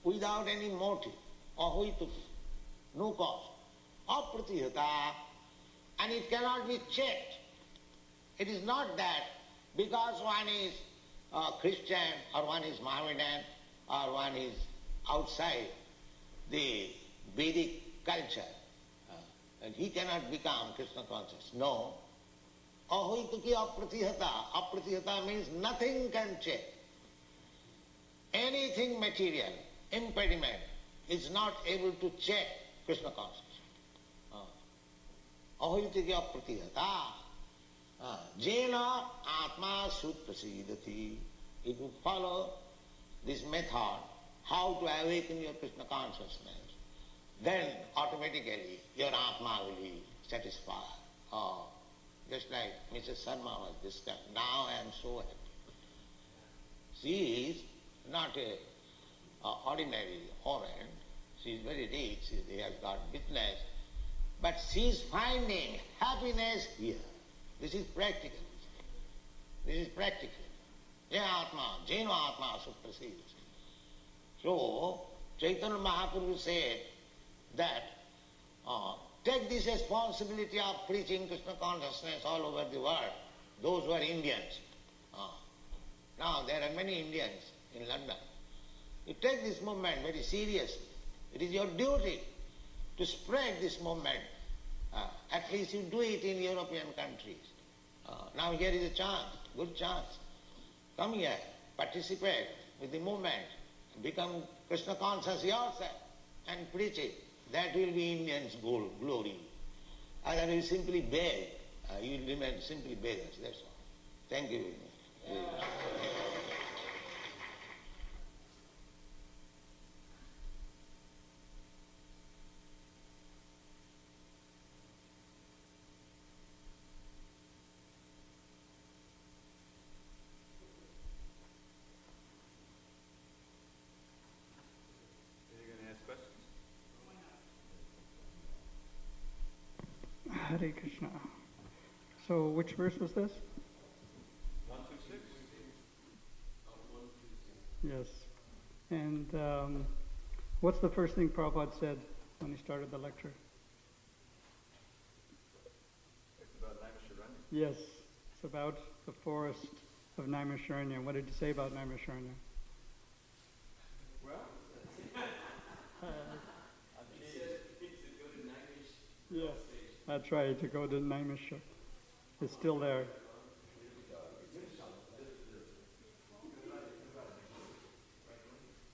without any motive, ahuituki, no cause, apratihata, and it cannot be checked. It is not that because one is Christian or one is Mohammedan or one is outside the Vedic culture, and he cannot become Krishna conscious. No. Ahuituki apratihata. Apratihata means nothing can check. Anything material, impediment, is not able to check Krishna consciousness. Ahuituki apratihata. Jena atma suprasidati. If you follow this method, how to awaken your Krishna consciousness, then automatically your Atma will be satisfied. Just like Mrs. Sarma was discussed. Now I am so happy. She is not a ordinary woman. She is very rich. She has got business. But she is finding happiness here. This is practical. This is practical. Jena Atma Suprasidati. So, Chaitanya Mahaprabhu said that take this responsibility of preaching Krishna consciousness all over the world, those who are Indians. Now there are many Indians in London. You take this movement very seriously. It is your duty to spread this movement. At least you do it in European countries. Now here is a chance, good chance. Come here, participate with the movement, become Krishna conscious yourself and preach it. That will be Indians' glory. Otherwise simply beg. You will remain simply beggars, that's all. Thank you very much.
Hare Krishna. So which verse was this?
1 through 6.
Yes. And what's the first thing Prabhupada said when he started the lecture?
It's about Naimisharanya.
Yes. It's about the forest of Naimisharanya. What did he say about Naimisharanya?
Well, he said to go to Naimish.
Yes. That's right, to go to Naimisha. It's still there.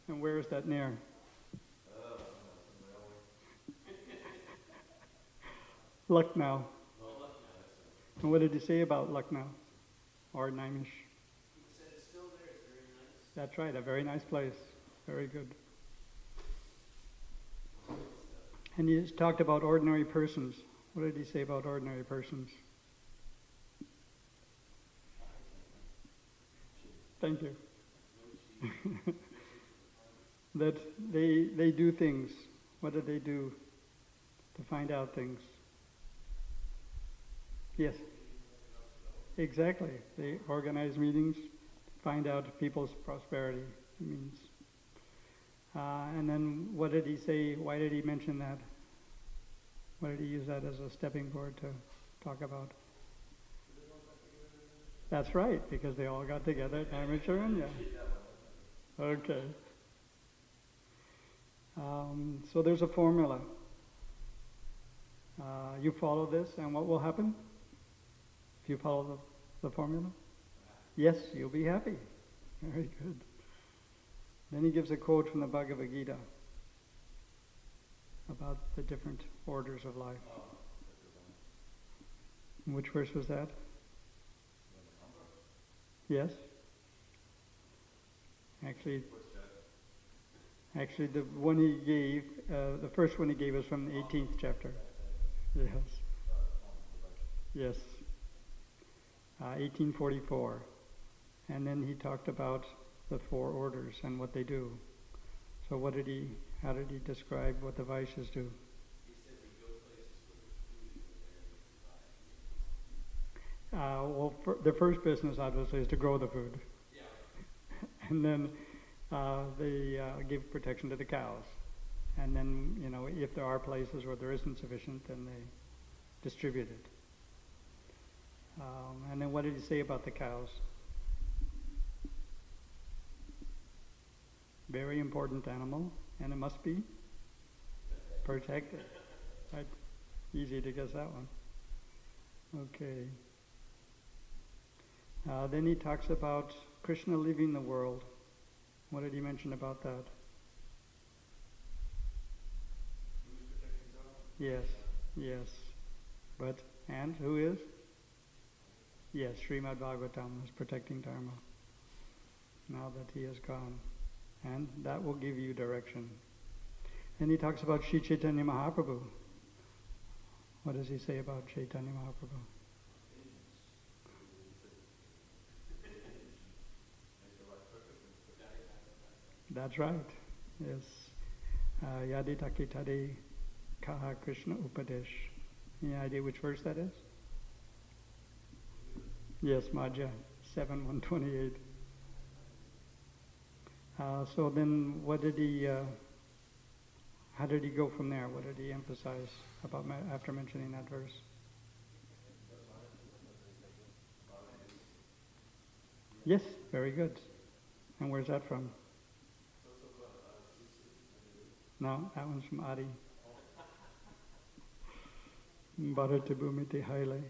And where is that near? Lucknow. And what did he say about Lucknow? Or Naimish?
He said it's still there, it's very nice.
That's right, a very nice place. Very good. And he talked about ordinary persons. What did he say about ordinary persons? Thank you. That they do things. What do they do to find out things? Yes. Exactly. They organize meetings, find out people's prosperity. It means. And then what did he say? Why did he mention that? Why did he use that as a stepping board to talk about? That's right, because they all got together at Dharmacharanya. Okay. So there's a formula. You follow this, and what will happen? If you follow the formula? Yes, you'll be happy. Very good. Then he gives a quote from the Bhagavad Gita about the different orders of life. Which verse was that? Yes? Actually, the one he gave, the first one he gave was from the 18th chapter. Yes. Yes. 1844. And then he talked about the four orders and what they do. So how did he describe what the Vaishyas do?
He said we go places where there's food
The first business, obviously, is to grow the food.
Yeah.
And then they give protection to the cows. And then, if there are places where there isn't sufficient, then they distribute it. And then what did he say about the cows? Very important animal, and it must be protected. Right? Easy to guess that one. Okay. Then he talks about Krishna leaving the world. What did he mention about that? Yes, yes. And who is? Yes, Srimad Bhagavatam is protecting Dharma now that he has gone. And that will give you direction. And he talks about Sri Chaitanya Mahaprabhu. What does he say about Chaitanya Mahaprabhu? That's right. Yes. Yadi Takitade Kaha Krishna Upadesh. Any idea which verse that is? Yes, Madhya 7:128. So then what did he, how did he go from there? What did he emphasize about after mentioning that verse? Yes, very good. And where's that from? No, that one's from Adi. Bharata Bhumiti Haile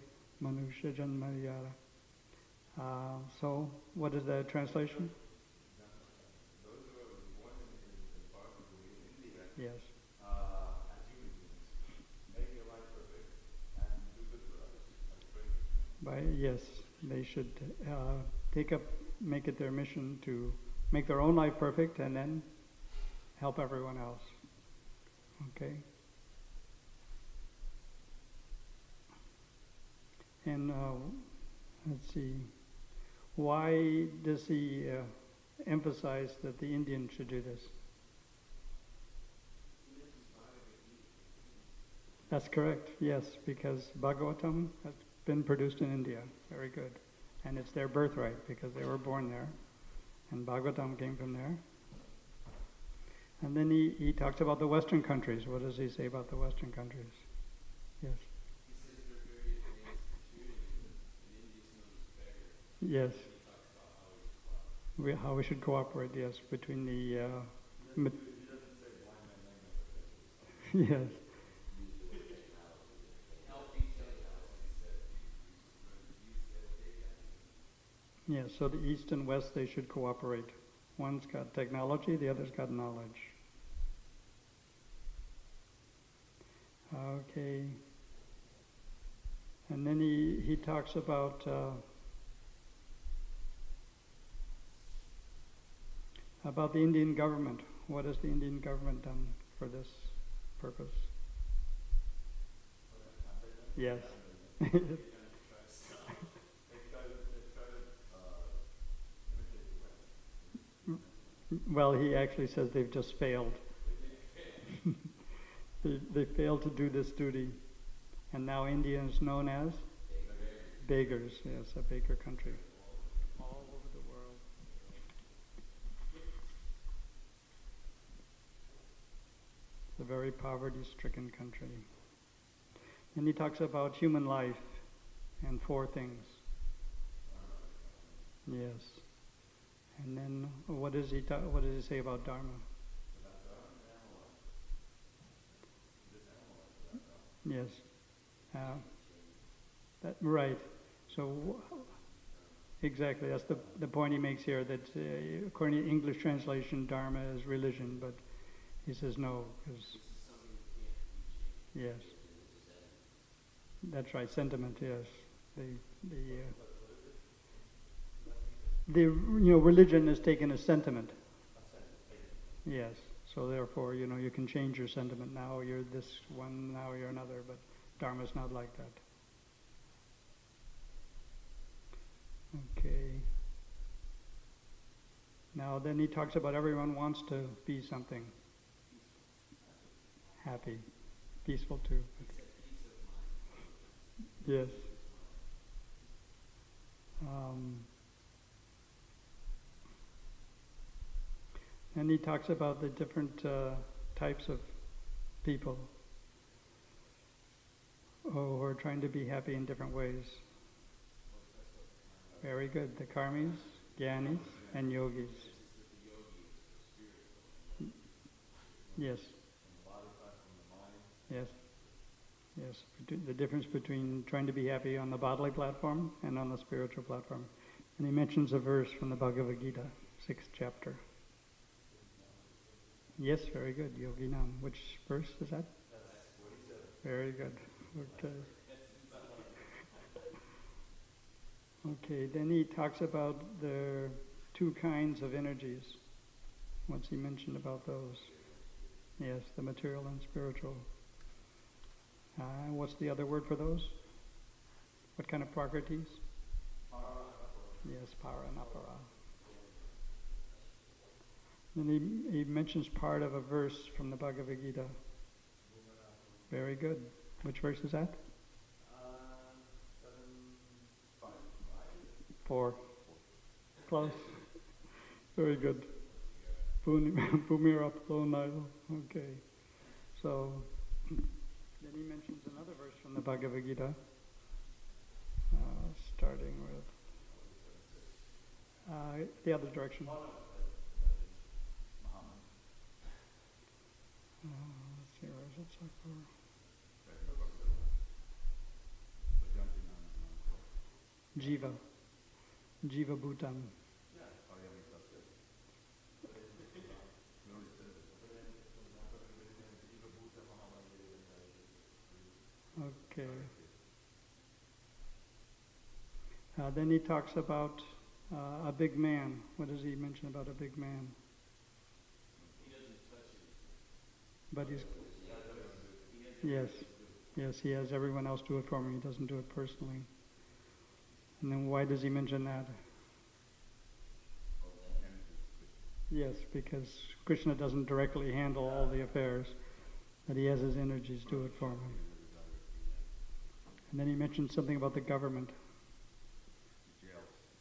Manusha Janmayara. So, what is the translation? Yes. Yes, they should make it their mission to make their own life perfect and then help everyone else. Okay? And let's see, why does he emphasize that the Indian should do this? That's correct, yes, because Bhagavatam has been produced in India. Very good. And it's their birthright because they were born there. And Bhagavatam came from there. And then he talks about the Western countries. What does he say about the Western countries? Yes.
He says they're very advanced and India's known as beggar.
Yes. How we should cooperate, yes, between the...
He doesn't say blind man.
Yes. Yes, so the East and West, they should cooperate. One's got technology, the other's got knowledge. Okay. And then he talks about the Indian government. What has the Indian government done for this purpose? Yes. Well, he actually says they've just failed. They failed to do this duty. And now India is known as? Beggars. Yes, a beggar country. All over the world. It's a very poverty-stricken country. And he talks about human life and 4 things. Yes. And then what does he say about Dharma? Yes. Right. So exactly, that's the point he makes here, that according to English translation, Dharma is religion, but he says no, because yes, that's right, sentiment. Yes, religion is taken as sentiment. Yes. So therefore, you can change your sentiment. Now you're this one, now you're another, but Dharma's not like that. Okay. Now then he talks about everyone wants to be something. Happy. Peaceful too. Yes. And he talks about the different types of people who are trying to be happy in different ways. Very good. The karmis, jnanis, and yogis. Yes. Yes. Yes. The difference between trying to be happy on the bodily platform and on the spiritual platform. And he mentions a verse from the Bhagavad Gita, 6th chapter. Yes, very good. Yoginam. Which verse is that? Very good. Okay. Okay, then he talks about the 2 kinds of energies. What's he mentioned about those? Yes, the material and spiritual. What's the other word for those? What kind of prakritis? Yes, para and apara. Then he mentions part of a verse from the Bhagavad Gita. Very good. Which verse is that? 4. Close. Very good. Bhumira Plonaya. Okay. So, then he mentions another verse from the Bhagavad Gita, starting with the other direction. Let's see, where is it? Jiva. Jiva Bhutam. Okay. Then he talks about a big man. What does he mention about a big man? But he's, yes, he has everyone else do it for him. He doesn't do it personally. And then why does he mention that? Yes, because Krishna doesn't directly handle all the affairs, but he has his energies do it for him. And then he mentioned something about the government.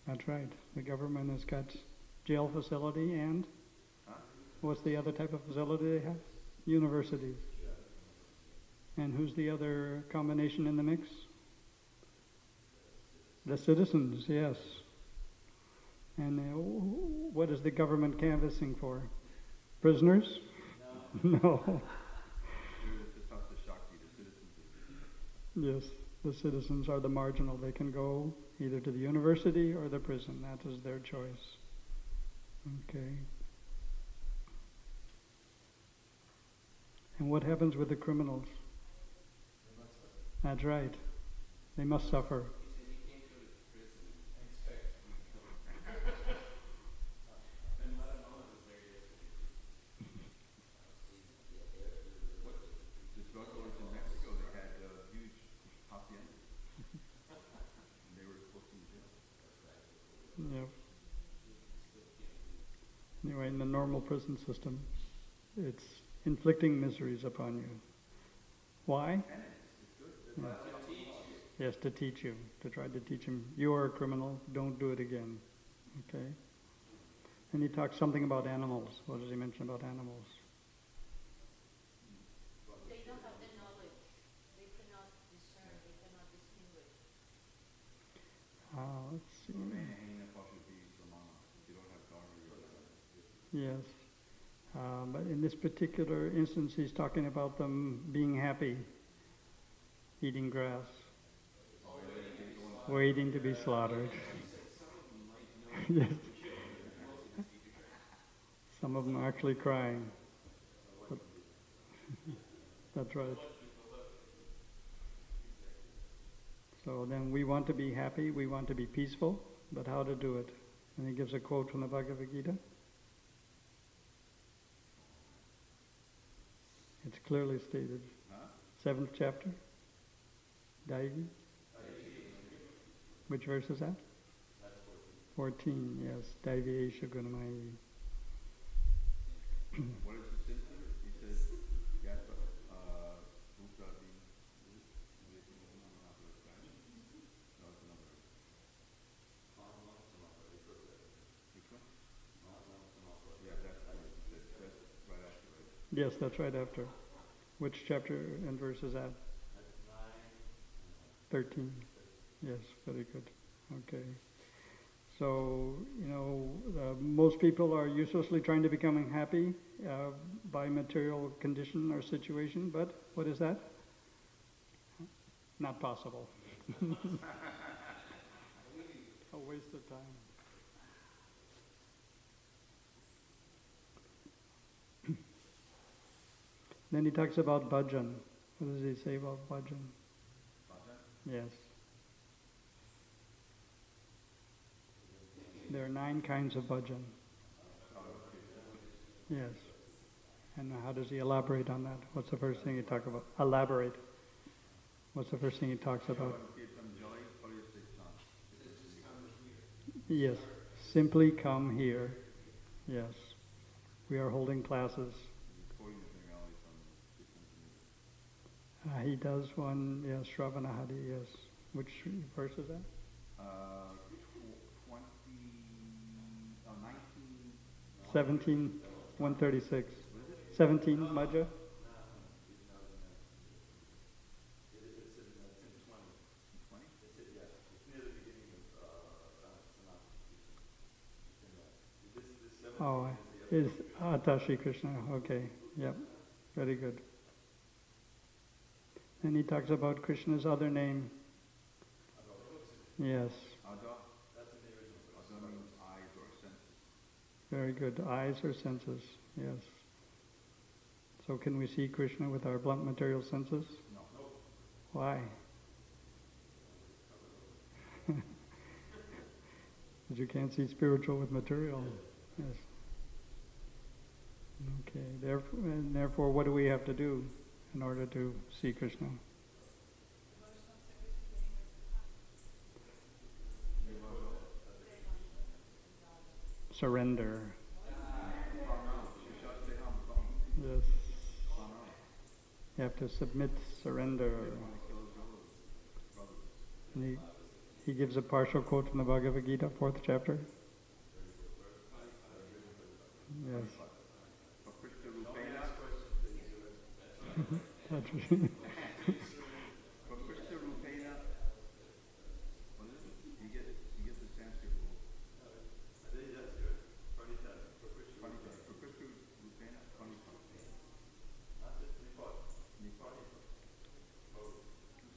That's right. The government has got jail facility and what's the other type of facility they have? Universities. And who's the other combination in the mix? The citizens, yes. And what is the government canvassing for? Prisoners? No. Yes, the citizens are the marginal. They can go either to the university or the prison. That is their choice. Okay. And what happens with the criminals? That's right. They must suffer.
The drug lords in Mexico, they had huge haciendas. And they were supposed to be jail.
Yep. Anyway, in the normal prison system, it's inflicting miseries upon you. Why? Yeah. Yes, to teach you, to try to teach him, you are a criminal, don't do it again. Okay? And he talks something about animals. What does he mention about animals?
They don't have the knowledge. They cannot discern. They cannot distinguish.
Let's see. Yes. But in this particular instance, he's talking about them being happy, eating grass, waiting to be slaughtered. Yes. Some of them are actually crying. But that's right. So then we want to be happy, we want to be peaceful, but how to do it? And he gives a quote from the Bhagavad Gita. It's clearly stated. 7th chapter. Daivi. Which verse is that? 14, yes. Daivi Esha Gunamayi.
What is the censor? He says, Yatra, Bhuta Di, Which one? Yeah, that's right after, right?
Yes, that's right after. Which chapter and verse is that? 13. Yes, very good. Okay. So, most people are uselessly trying to become happy by material condition or situation, but what is that? Not possible. A waste of time. Then he talks about bhajan. What does he say about bhajan?
Bhajan?
Yes. There are 9 kinds of bhajan. Yes. And how does he elaborate on that? What's the first thing he talks about? Elaborate. What's the first thing he talks about? Yes. Simply come here. Yes. We are holding classes. He does one, yes, Shravanahadi, yes. Which verse is that? 17, 136. 17, Majja? Oh, is Atashi Krishna, okay, yep, very good. And he talks about Krishna's other name. Yes. Very good. Eyes or senses. Yes. So can we see Krishna with our blunt material senses?
No.
Why? Because you can't see spiritual with material. Yes. Okay. Therefore, what do we have to do in order to see Krishna? Surrender. Yes. You have to submit, surrender. And he gives a partial quote from the Bhagavad Gita, 4th chapter. Yes. That's right.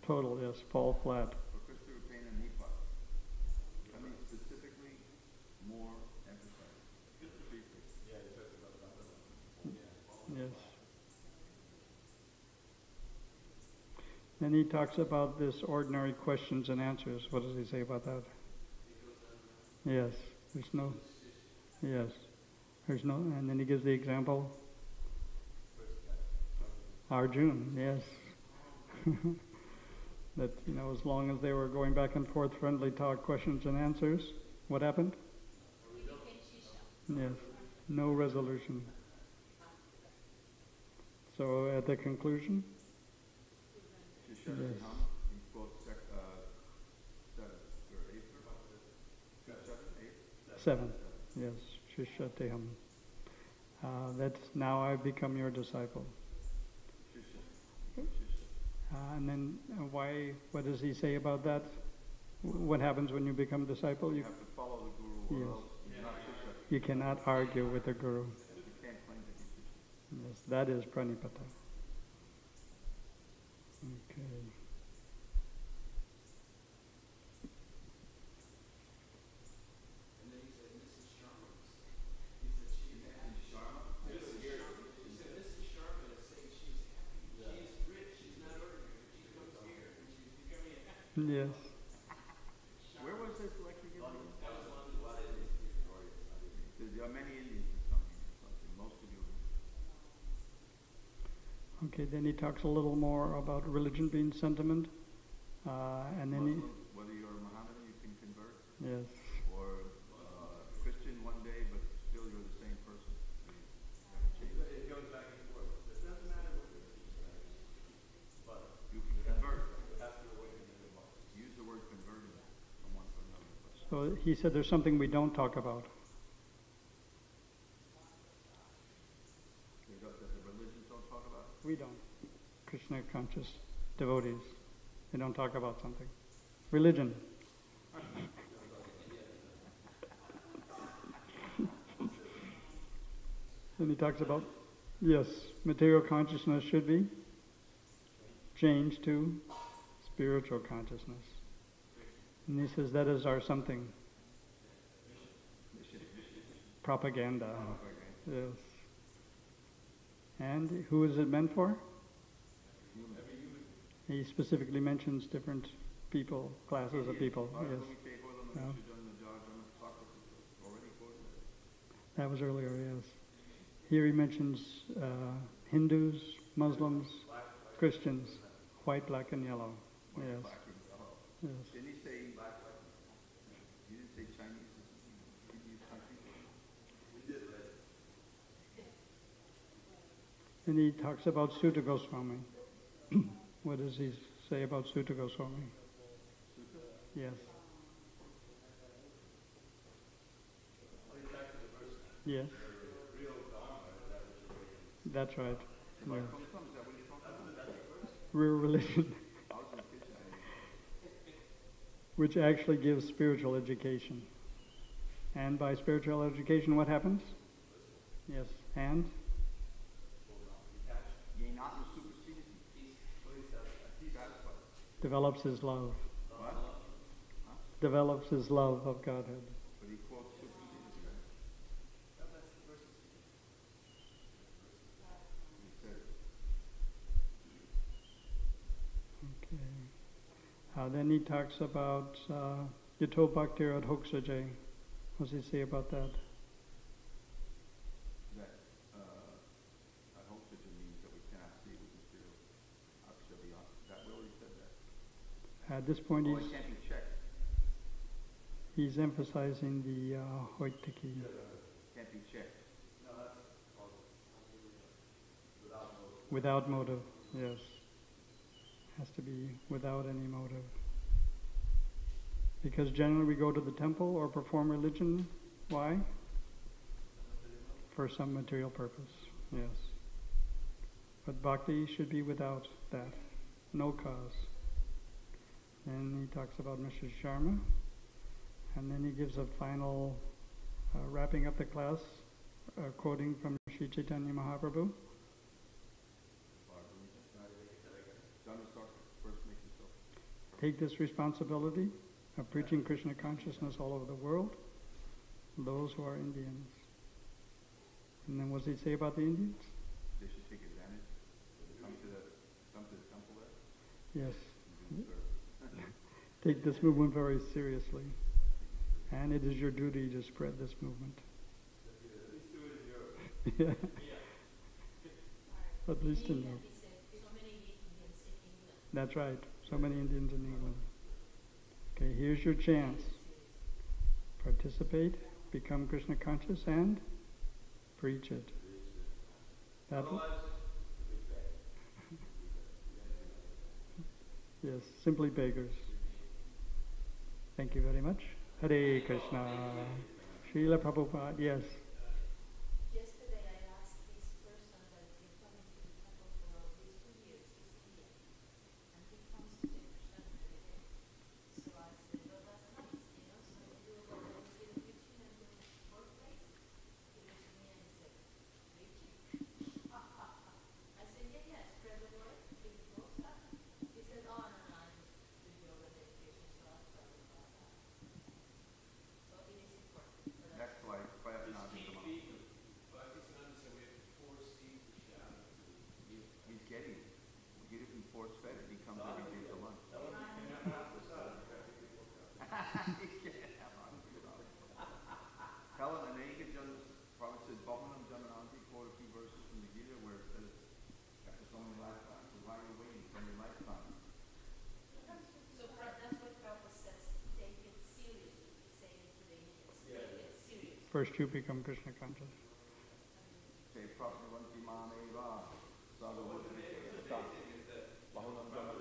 Total, yes, fall flat. Then he talks about this ordinary questions and answers. What does he say about that? Yes, there's no, yes, there's no, and then he gives the example. Arjun, yes. That, as long as they were going back and forth, friendly talk, questions and answers, what happened? Yes, no resolution. So at the conclusion? Yes. 7, yes, Shishateham. That's now I've become your disciple. And then what does he say about that? What happens when you become a disciple? You have to follow the Guru. Yes. You cannot argue with the Guru. Yes, that is pranipata. Okay. Yes.
Where was this lecture given? There are many Indians or something. Most of you.
Okay, then he talks a little more about religion being sentiment, and then
Muslim, whether you're a Mohammedan, you can convert.
Yes.
Or Christian one day, but still you're the same person. It goes back and forth. It doesn't matter what it is. But you can convert. Use the word converting from one to another.
So he said there's something we don't talk about.
That the religions don't talk about?
We don't. Krishna conscious devotees. They don't talk about something. Religion. Then he talks about, yes, material consciousness should be changed to spiritual consciousness. And he says that is our something. Propaganda. Yes. And who is it meant for? He specifically mentions different people, classes of people. Yes. Yeah. That was earlier, yes. Here he mentions Hindus, Muslims, Christians, white, black, and yellow. Yes. Yes.
Didn't he say black, white? You didn't say Chinese? Did you use countries? We did, right?
And he talks about Sutta Goswami. What does he say about Sutta Goswami?
Sutta?
Yes. Yes. That's right. Yes. Real religion. Which actually gives spiritual education. And by spiritual education, what happens? Yes. And? Develops his love.
What? Huh?
Develops his love of Godhead.
But he quotes superseded,
right? Okay. Then he talks about Yato Bhaktir Adhoksaje. What does he say about that?
That Adhoksaje means that we cannot see with material. That we already said that.
At this point,
it can't be checked.
He's emphasizing the hoitiki.
Can't be checked. No, that's
without motive. Yes. Has to be without any motive. Because generally we go to the temple or perform religion. Why? For some material purpose. Yes. But bhakti should be without that. No cause. Then he talks about Mr. Sharma. And then he gives a final, wrapping up the class, quoting from Sri Chaitanya Mahaprabhu. Take this responsibility of preaching Krishna consciousness all over the world, those who are Indians. And then what does he say about the Indians?
They should take advantage. Come to the temple there.
Yes. Take this movement very seriously. And it is your duty to spread this movement. Yeah. At least in Europe. That's right. So many Indians in England. Okay, here's your chance. Participate, become Krishna conscious, and preach it. That. Yes, simply beggars. Thank you very much. Hare Krishna. Srila Prabhupada, yes.
Yesterday I asked this person that has been coming to the temple for at least 2 years, he's Indian, and he comes to take Krishna every day. So I said, well, that's nice, so you do a little bit of preaching in your workplace? He looked at me and he said, preaching? I said, yeah, spread the word, give the books up. He said, oh, no, I just do yoga meditation, so I'll tell you about that. So it is important.
That's why he's getting it. We get it from force fed, it becomes every day for lunch. Tell him, and Eka Jan's Prophet said, Bhavanam Jamananti, quote a few verses from the Gita where it says, after so many lifetimes, so why are you waiting so many lifetimes?
So that's what Prabhupada says, take it seriously. He's saying it to the Indians, take it seriously.
First you become Krishna conscious.
Say, Prabhupada Mameva, Sadhu Bhavanam Jamananti.